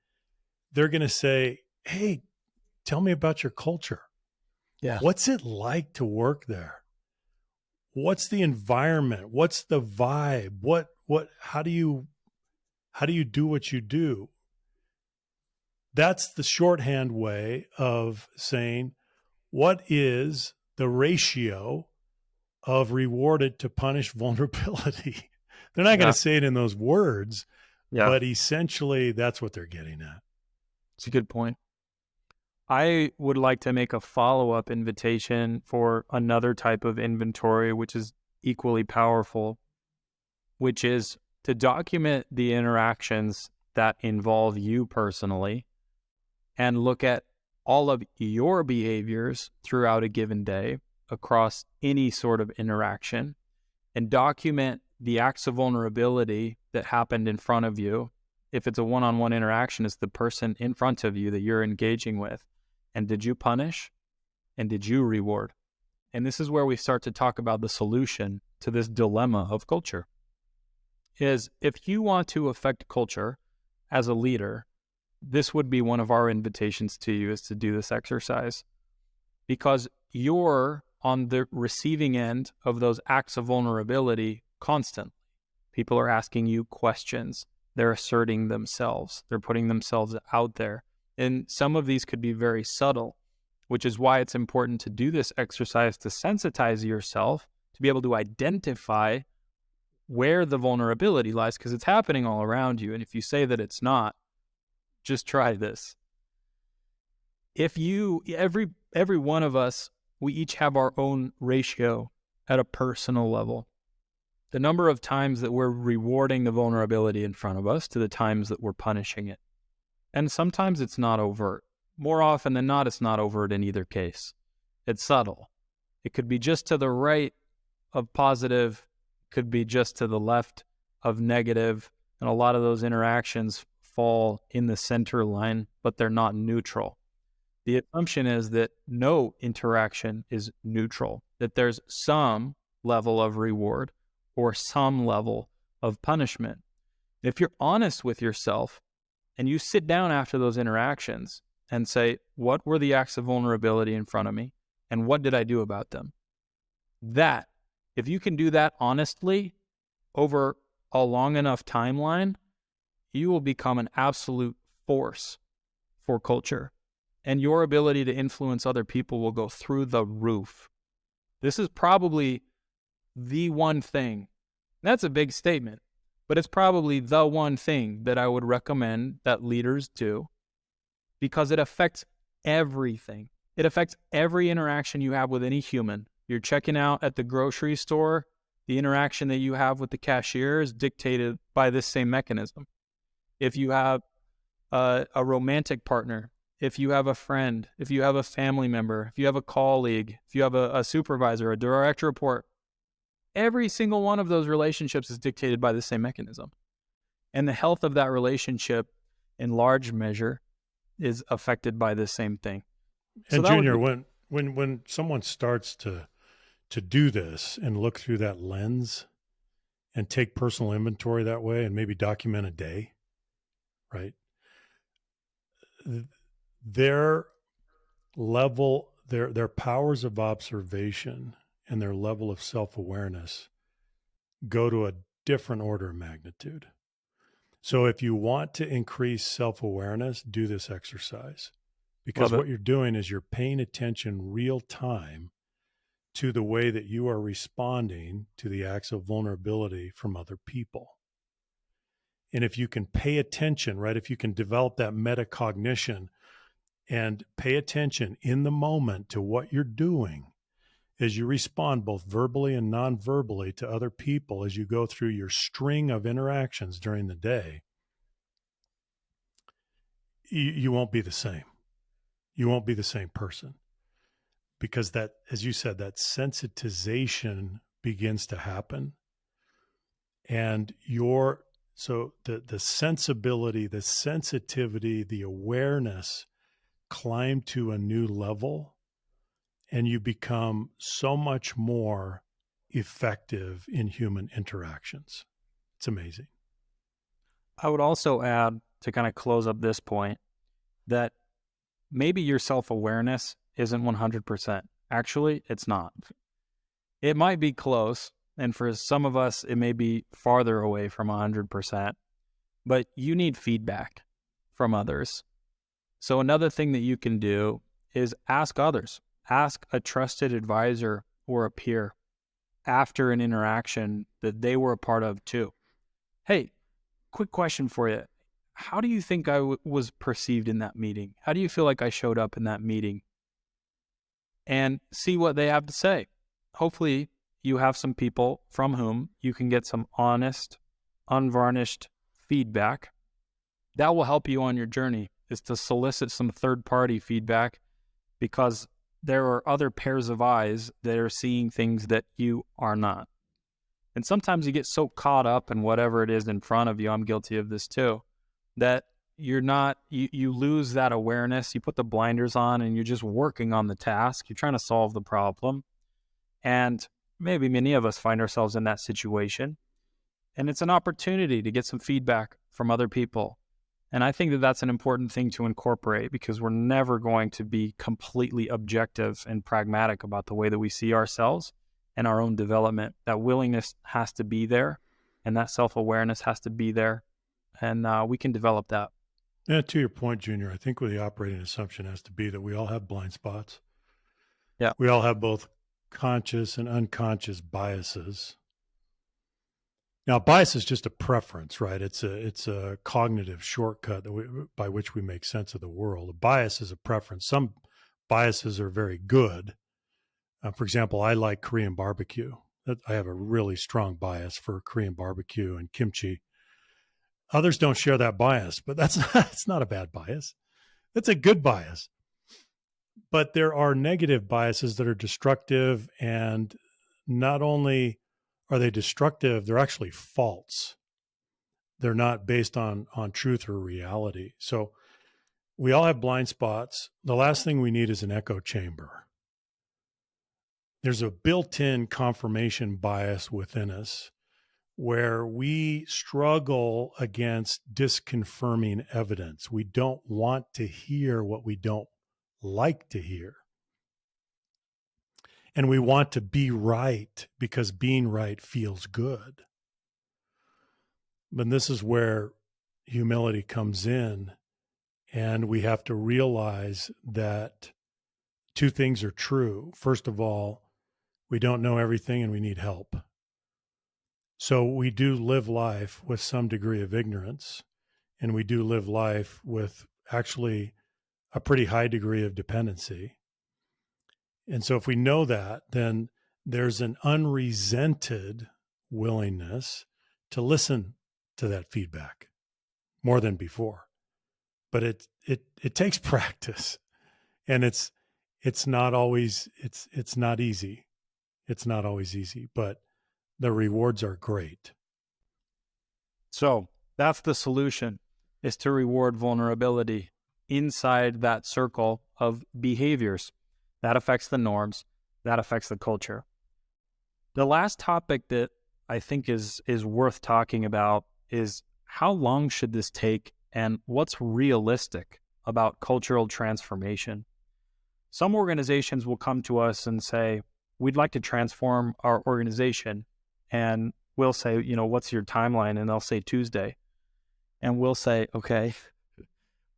they're going to say, "Hey, tell me about your culture. yeah, What's it like to work there? What's the environment? What's the vibe? How do you do what you do?" That's the shorthand way of saying, what is the ratio of rewarded to punished vulnerability? They're not going to yeah, say it in those words, yeah. but essentially that's what they're getting at. It's a good point. I would like to make a follow-up invitation for another type of inventory, which is equally powerful, which is to document the interactions that involve you personally and look at all of your behaviors throughout a given day across any sort of interaction and document the acts of vulnerability that happened in front of you. If it's a one-on-one interaction, it's the person in front of you that you're engaging with. And did you punish? And did you reward? And this is where we start to talk about the solution to this dilemma of culture. Is if you want to affect culture as a leader, this would be one of our invitations to you is to do this exercise because you're on the receiving end of those acts of vulnerability constantly. People are asking you questions. They're asserting themselves. They're putting themselves out there. And some of these could be very subtle, which is why it's important to do this exercise to sensitize yourself, to be able to identify where the vulnerability lies, because it's happening all around you. And if you say that it's not, just try this. If you, every one of us, we each have our own ratio at a personal level. The number of times that we're rewarding the vulnerability in front of us to the times that we're punishing it. And sometimes it's not overt. More often than not, it's not overt in either case. It's subtle. It could be just to the right of positive, could be just to the left of negative, and a lot of those interactions fall in the center line, but they're not neutral. The assumption is that no interaction is neutral, that there's some level of reward or some level of punishment. If you're honest with yourself and you sit down after those interactions and say, what were the acts of vulnerability in front of me? and what did I do about them? That, if you can do that honestly over a long enough timeline, you will become an absolute force for culture. And your ability to influence other people will go through the roof. This is probably the one thing. That's a big statement, but it's probably the one thing that I would recommend that leaders do because it affects everything. It affects every interaction you have with any human. You're checking out at the grocery store, the interaction that you have with the cashier is dictated by this same mechanism. If you have a romantic partner, if you have a friend, if you have a family member, if you have a colleague, if you have a supervisor, a direct report, every single one of those relationships is dictated by the same mechanism. And the health of that relationship in large measure is affected by the same thing. So And that would Junior, be, when someone starts to do this and look through that lens and take personal inventory that way and maybe document a day, right? Their their powers of observation and their level of self-awareness go to a different order of magnitude. So if you want to increase self-awareness, do this exercise, because love it. what you're doing is you're paying attention real time to the way that you are responding to the acts of vulnerability from other people. And if you can pay attention, right, if you can develop that metacognition and pay attention in the moment to what you're doing as you respond both verbally and non-verbally to other people as you go through your string of interactions during the day, you won't be the same. You won't be the same person because that, as you said, that sensitization begins to happen. And the sensibility, the sensitivity, the awareness climb to a new level, and you become so much more effective in human interactions. It's amazing. I would also add to kind of close up this point that maybe your self awareness isn't 100%. Actually, it's not. It might be close. And for some of us, it may be farther away from 100%, but you need feedback from others. So, another thing that you can do is ask others, ask a trusted advisor or a peer after an interaction that they were a part of too. Hey, quick question for you. How do you think I was perceived in that meeting? How do you feel like I showed up in that meeting? And see what they have to say. Hopefully, you have some people from whom you can get some honest, unvarnished feedback. That will help you on your journey, is to solicit some third-party feedback because there are other pairs of eyes that are seeing things that you are not. And sometimes you get so caught up in whatever it is in front of you, I'm guilty of this too, that you lose that awareness. You put the blinders on and you're just working on the task. You're trying to solve the problem. And maybe many of us find ourselves in that situation. And it's an opportunity to get some feedback from other people. And I think that that's an important thing to incorporate because we're never going to be completely objective and pragmatic about the way that we see ourselves and our own development. That willingness has to be there and that self-awareness has to be there. And we can develop that. And to your point, Junior, I think the operating assumption has to be that we all have blind spots. Yeah. We all have both conscious and unconscious biases. Now, bias is just a preference, right? It's a cognitive shortcut by which we make sense of the world. A bias is a preference. Some biases are very good. For example, I like Korean barbecue. I have a really strong bias for Korean barbecue and kimchi. Others don't share that bias, but it's not a bad bias. It's a good bias. But there are negative biases that are destructive, and not only are they destructive, they're actually false. They're not based on truth or reality. So we all have blind spots. The last thing we need is an echo chamber. There's a built-in confirmation bias within us where we struggle against disconfirming evidence. We don't want to hear what we don't like to hear. and we want to be right because being right feels good. But this is where humility comes in, and we have to realize that two things are true. First of all, we don't know everything and we need help. So we do live life with some degree of ignorance, and we do live life with actually a pretty high degree of dependency. And so if we know that, then there's an unresented willingness to listen to that feedback more than before. But it takes practice, and it's not always it's not easy. It's not always easy, but the rewards are great. So that's the solution, is to reward vulnerability inside that circle of behaviors. That affects the norms, that affects the culture. The last topic that I think is worth talking about is how long should this take and what's realistic about cultural transformation. Some organizations will come to us and say, we'd like to transform our organization. And we'll say, what's your timeline? And they'll say Tuesday. And we'll say, okay,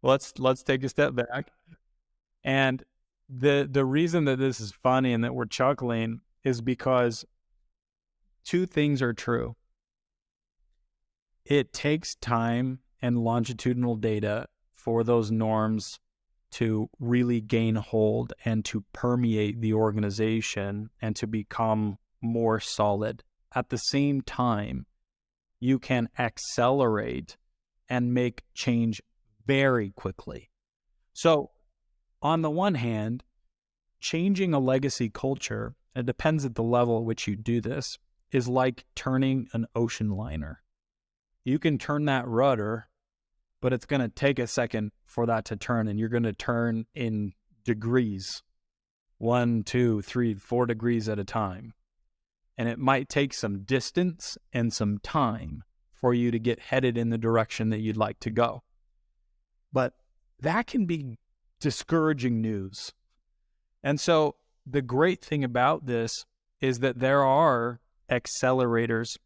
let's take a step back. And the reason that this is funny and that we're chuckling is because two things are true. It takes time and longitudinal data for those norms to really gain hold and to permeate the organization and to become more solid. At the same time, you can accelerate and make change very quickly. So, on the one hand, changing a legacy culture, it depends at the level at which you do this, is like turning an ocean liner. You can turn that rudder, but it's going to take a second for that to turn, and you're going to turn in degrees, 1, 2, 3, 4 degrees at a time. And it might take some distance and some time for you to get headed in the direction that you'd like to go. But that can be discouraging news. And so the great thing about this is that there are accelerators.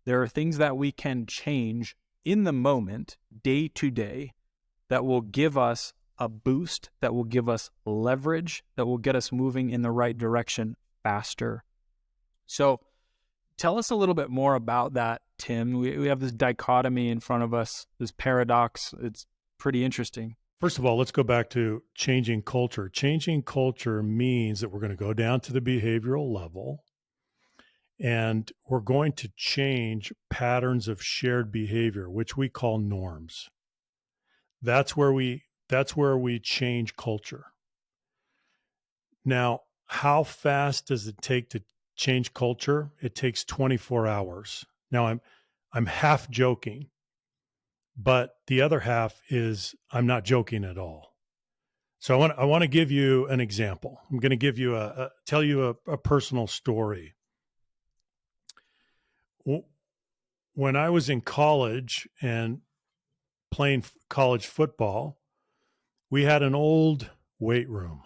There are things that we can change in the moment, day to day, that will give us a boost, that will give us leverage, that will get us moving in the right direction faster. So tell us a little bit more about that, Tim. We have this dichotomy in front of us, this paradox. It's pretty interesting. First of all, let's go back to changing culture. Changing culture means that we're going to go down to the behavioral level, and we're going to change patterns of shared behavior, which we call norms. That's where we change culture. Now, how fast does it take to change culture? It takes 24 hours. Now, I'm half joking, but the other half is I'm not joking at all. So I want to give you an example. I'm going to give you tell you a personal story. When I was in college and playing college football, we had an old weight room.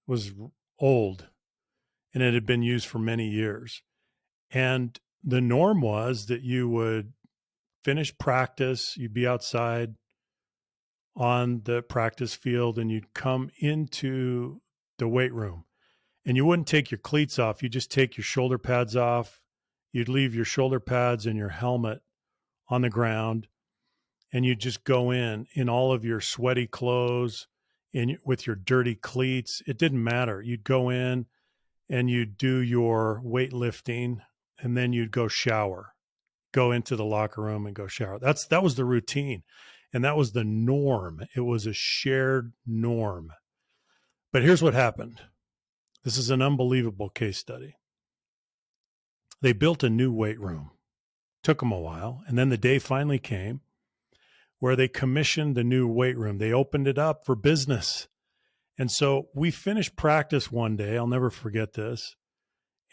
It was old, and it had been used for many years. And the norm was that you would finish practice, you'd be outside on the practice field, and you'd come into the weight room. And you wouldn't take your cleats off. You just take your shoulder pads off. You'd leave your shoulder pads and your helmet on the ground, and you'd just go in all of your sweaty clothes and with your dirty cleats. It didn't matter. You'd go in and you'd do your weightlifting, and then you'd go shower, go into the locker room and go shower. That was the routine, and that was the norm. It was a shared norm. But here's what happened. This is an unbelievable case study. They built a new weight room. Took them a while, and then the day finally came where they commissioned the new weight room. They opened it up for business. And so we finished practice one day. I'll never forget this.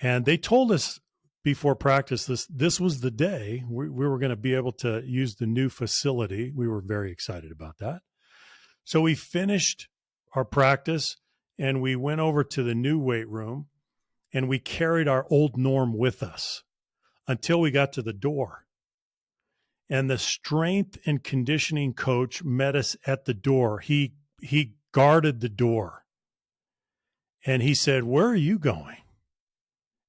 And they told us before practice this was the day we were going to be able to use the new facility. We were very excited about that. So we finished our practice and we went over to the new weight room, and we carried our old norm with us until we got to the door. And the strength and conditioning coach met us at the door. He guarded the door. And he said, "Where are you going?"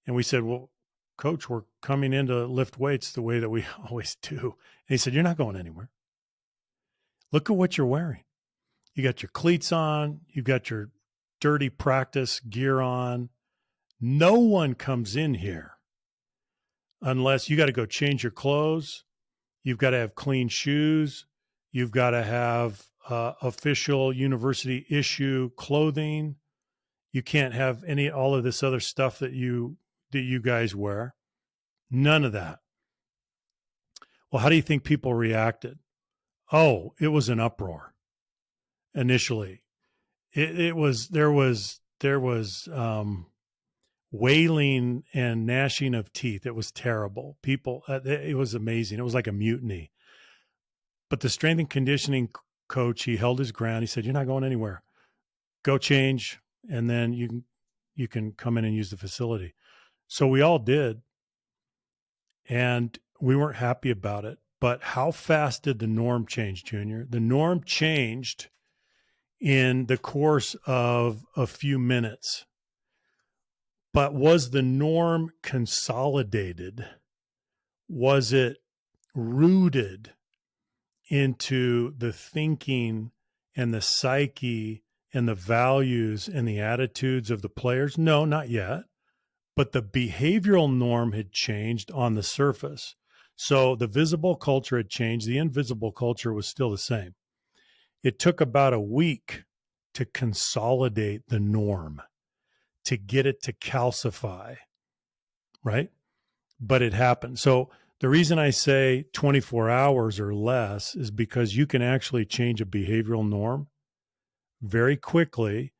And we said, "Well, coach, we're coming in to lift weights the way that we always do." And he said, "You're not going anywhere. Look at what you're wearing. You got your cleats on, you've got your dirty practice gear on. No one comes in here unless you got to go change your clothes. You've got to have clean shoes. You've got to have official university issue clothing. You can't have all of this other stuff that you guys wear. None of that." Well, how do you think people reacted? Oh, it was an uproar initially. It was there was wailing and gnashing of teeth. It was terrible. People, it was amazing. It was like a mutiny. But the strength and conditioning coach, he held his ground. He said, "You're not going anywhere. Go change, and then you can come in and use the facility." So we all did, and we weren't happy about it. But how fast did the norm change, Junior? The norm changed in the course of a few minutes. But was the norm consolidated? Was it rooted into the thinking and the psyche and the values and the attitudes of the players? No, not yet. But the behavioral norm had changed on the surface. So the visible culture had changed. The invisible culture was still the same. It took about a week to consolidate the norm, to get it to calcify, right? But it happened. So the reason I say 24 hours or less is because you can actually change a behavioral norm very quickly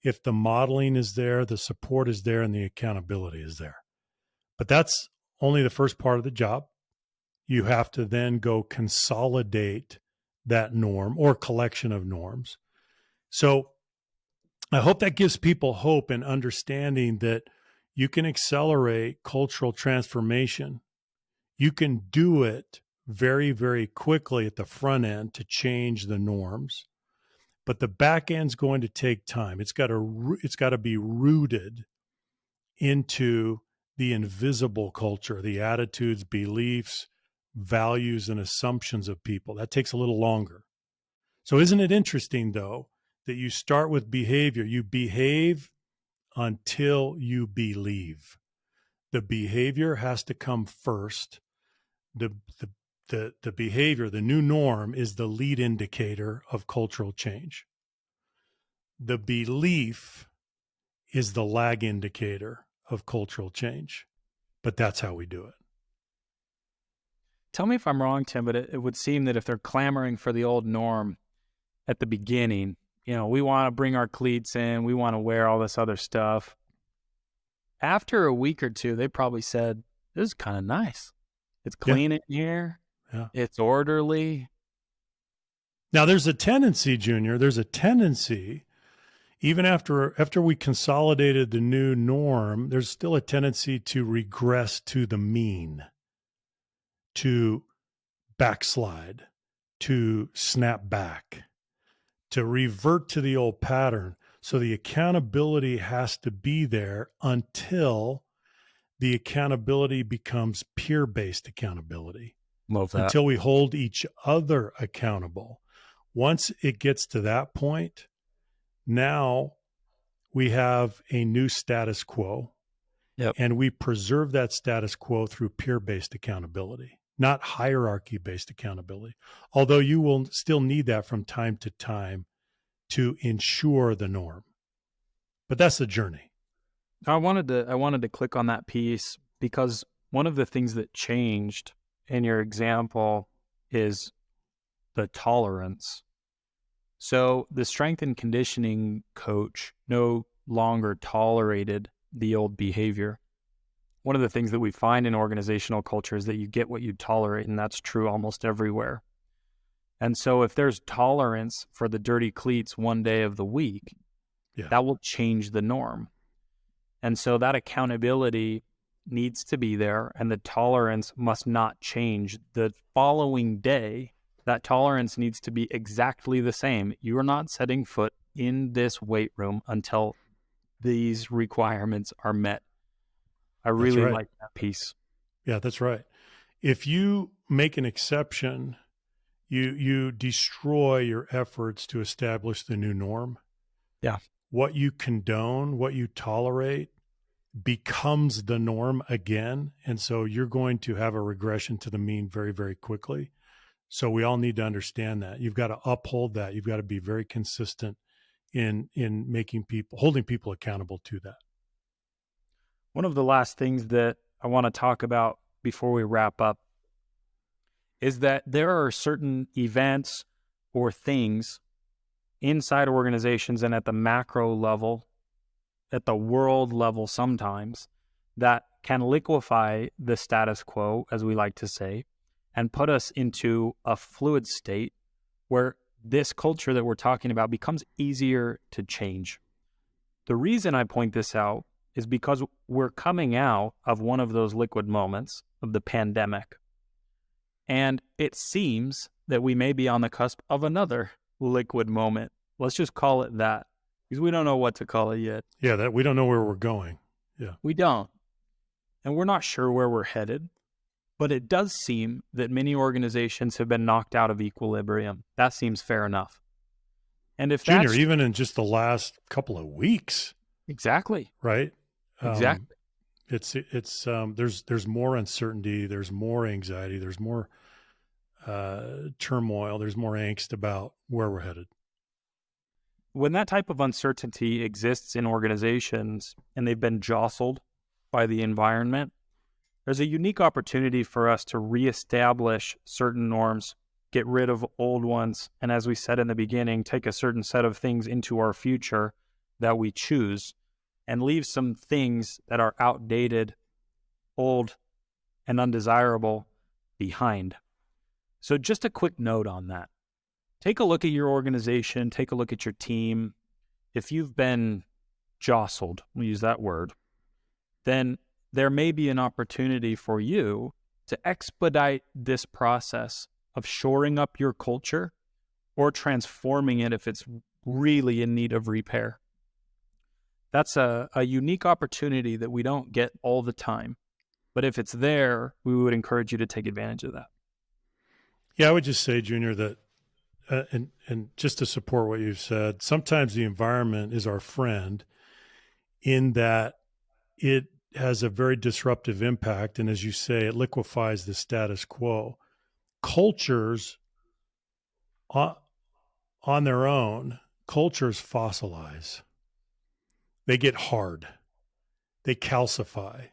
if the modeling is there, the support is there, and the accountability is there. But that's only the first part of the job. You have to then go consolidate that norm or collection of norms. So I hope that gives people hope and understanding that you can accelerate cultural transformation. You can do it very, very quickly at the front end to change the norms, but the back end's going to take time. It's got to be rooted into the invisible culture, the attitudes, beliefs, values, and assumptions of people. That takes a little longer. So isn't it interesting, though, that you start with behavior? You behave until you believe. The behavior has to come first. The, the, the behavior, the new norm, is the lead indicator of cultural change. The belief is the lag indicator of cultural change. But that's how we do it. Tell me if I'm wrong, Tim, but it would seem that if they're clamoring for the old norm at the beginning, we want to bring our cleats in, we want to wear all this other stuff. After a week or two, they probably said, "This is kind of nice. It's clean in here. Yeah. It's orderly." Now, there's a tendency, Junior, even after we consolidated the new norm, there's still a tendency to regress to the mean, to backslide, to snap back, to revert to the old pattern. So the accountability has to be there until the accountability becomes peer-based accountability, Love that. until we hold each other accountable. Once it gets to that point, now we have a new status quo. Yep. And we preserve that status quo through peer-based accountability, not hierarchy-based accountability. Although you will still need that from time to time to ensure the norm. But that's the journey. I wanted to click on that piece because one of the things that changed in your example is the tolerance. So the strength and conditioning coach no longer tolerated the old behavior. One of the things that we find in organizational culture is that you get what you tolerate, and that's true almost everywhere. And so if there's tolerance for the dirty cleats one day of the week, that will change the norm. And so that accountability needs to be there, and the tolerance must not change. The following day, that tolerance needs to be exactly the same. You are not setting foot in this weight room until these requirements are met. I That's really right. like that piece. Yeah, that's right. If you make an exception, you destroy your efforts to establish the new norm. Yeah. What you condone, what you tolerate becomes the norm again. And so you're going to have a regression to the mean very, very quickly. So we all need to understand that. You've got to uphold that. You've got to be very consistent in making people holding people accountable to that. One of the last things that I want to talk about before we wrap up is that there are certain events or things inside organizations and at the macro level, at the world level sometimes, that can liquefy the status quo, as we like to say, and put us into a fluid state where this culture that we're talking about becomes easier to change. The reason I point this out is because we're coming out of one of those liquid moments of the pandemic. And it seems that we may be on the cusp of another liquid moment. Let's just call it that, because we don't know what to call it yet. Yeah, that we don't know where we're going. Yeah. We don't. And we're not sure where we're headed. But it does seem that many organizations have been knocked out of equilibrium. That seems fair enough. And if Junior, that's even in just the last couple of weeks, exactly, right? Um, exactly. there's more uncertainty, there's more anxiety, there's more turmoil, there's more angst about where we're headed. When that type of uncertainty exists in organizations and they've been jostled by the environment, there's a unique opportunity for us to reestablish certain norms, get rid of old ones, and as we said in the beginning, take a certain set of things into our future that we choose and leave some things that are outdated, old, and undesirable behind. So just a quick note on that. Take a look at your organization, take a look at your team. If you've been jostled, we'll use that word, then there may be an opportunity for you to expedite this process of shoring up your culture or transforming it if it's really in need of repair. That's a unique opportunity that we don't get all the time. But if it's there, we would encourage you to take advantage of that. Yeah, I would just say, Junior, that and just to support what you've said, sometimes the environment is our friend in that it has a very disruptive impact, and as you say, it liquefies the status quo. Cultures on, on their own, cultures fossilize. They get hard. They calcify.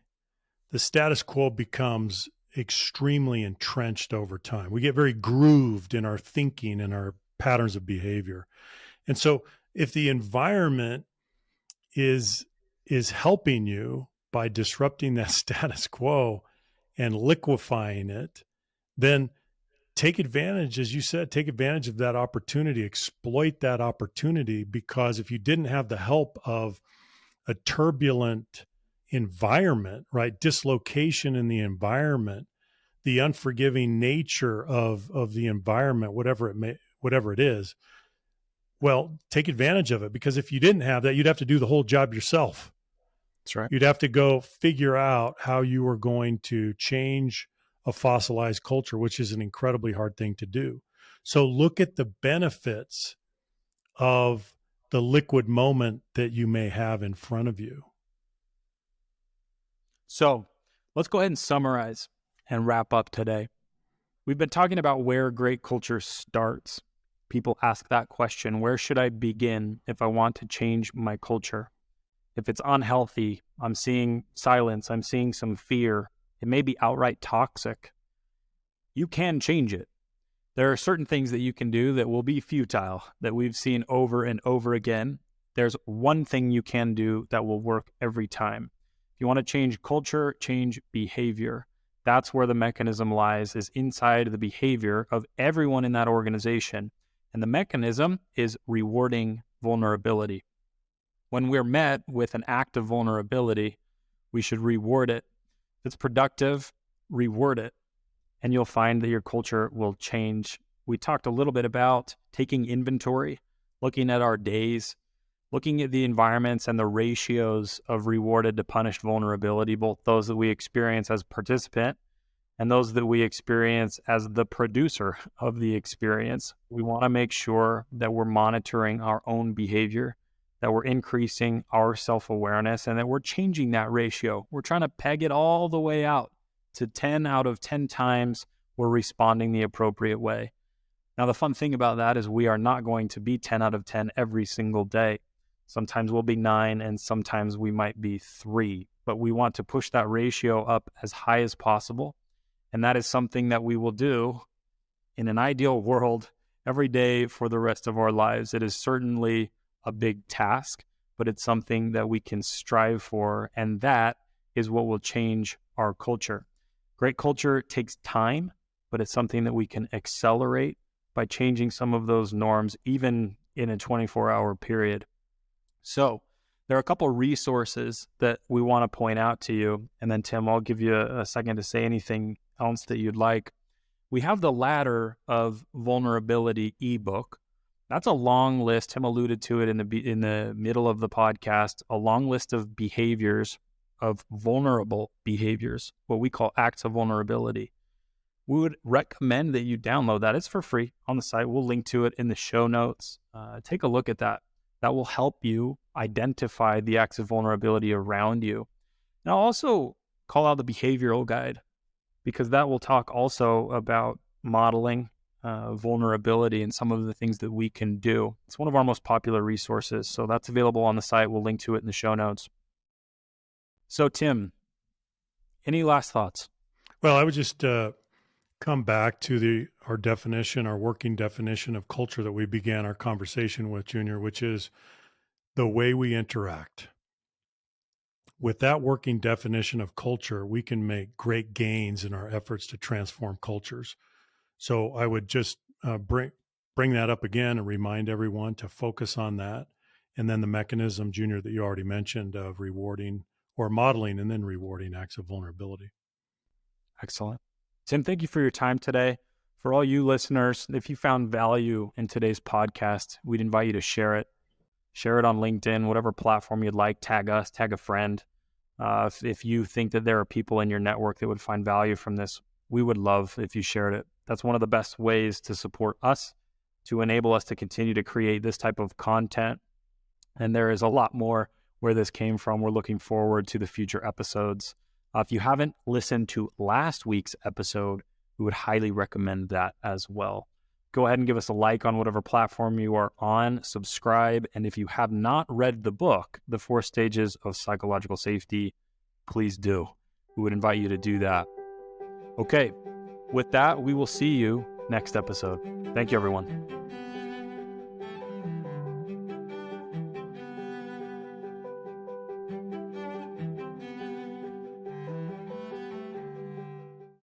The status quo becomes extremely entrenched over time. We get very grooved in our thinking and our patterns of behavior. And so if the environment is is helping you by disrupting that status quo and liquefying it, then take advantage, as you said, take advantage of that opportunity, exploit that opportunity, because if you didn't have the help of a turbulent environment, right? Dislocation in the environment, the unforgiving nature of the environment, whatever it is. Well, take advantage of it, because if you didn't have that, you'd have to do the whole job yourself. That's right. You'd have to go figure out how you were going to change a fossilized culture, which is an incredibly hard thing to do. So look at the benefits of the liquid moment that you may have in front of you. So let's go ahead and summarize and wrap up today. We've been talking about where great culture starts. People ask that question, where should I begin if I want to change my culture? If it's unhealthy, I'm seeing silence, I'm seeing some fear, it may be outright toxic. You can change it. There are certain things that you can do that will be futile, that we've seen over and over again. There's one thing you can do that will work every time. If you want to change culture, change behavior. That's where the mechanism lies, is inside the behavior of everyone in that organization. And the mechanism is rewarding vulnerability. When we're met with an act of vulnerability, we should reward it. If it's productive, reward it, and you'll find that your culture will change. We talked a little bit about taking inventory, looking at our days, looking at the environments and the ratios of rewarded to punished vulnerability, both those that we experience as participant and those that we experience as the producer of the experience. We want to make sure that we're monitoring our own behavior, that we're increasing our self-awareness, and that we're changing that ratio. We're trying to peg it all the way out to 10 out of 10 times we're responding the appropriate way. Now, the fun thing about that is we are not going to be 10 out of 10 every single day. Sometimes we'll be 9, and sometimes we might be 3. But we want to push that ratio up as high as possible. And that is something that we will do in an ideal world every day for the rest of our lives. It is certainly a big task, but it's something that we can strive for. And that is what will change our culture. Great culture takes time, but it's something that we can accelerate by changing some of those norms, even in a 24-hour period. So there are a couple of resources that we want to point out to you. And then, Tim, I'll give you a second to say anything else that you'd like. We have the Ladder of Vulnerability ebook. That's a long list. Tim alluded to it in the middle of the podcast, a long list of behaviors, of vulnerable behaviors, what we call acts of vulnerability. We would recommend that you download that. It's for free on the site. We'll link to it in the show notes. Take a look at that. That will help you identify the acts of vulnerability around you. And I'll also call out the behavioral guide, because that will talk also about modeling vulnerability and some of the things that we can do. It's one of our most popular resources. So that's available on the site. We'll link to it in the show notes. So, Tim, any last thoughts? Well, I would just come back to our working definition of culture that we began our conversation with, Junior, which is the way we interact. With that working definition of culture, we can make great gains in our efforts to transform cultures. So I would just bring that up again and remind everyone to focus on that. And then the mechanism, Junior, that you already mentioned of rewarding or modeling and then rewarding acts of vulnerability. Excellent. Tim, thank you for your time today. For all you listeners, if you found value in today's podcast, we'd invite you to share it. Share it on LinkedIn, whatever platform you'd like. Tag us, tag a friend. If you think that there are people in your network that would find value from this, we would love if you shared it. That's one of the best ways to support us, to enable us to continue to create this type of content. And there is a lot more where this came from. We're looking forward to the future episodes. If you haven't listened to last week's episode, we would highly recommend that as well. Go ahead and give us a like on whatever platform you are on, subscribe, and if you have not read the book, The 4 Stages of Psychological Safety, please do. We would invite you to do that. Okay, with that, we will see you next episode. Thank you, everyone.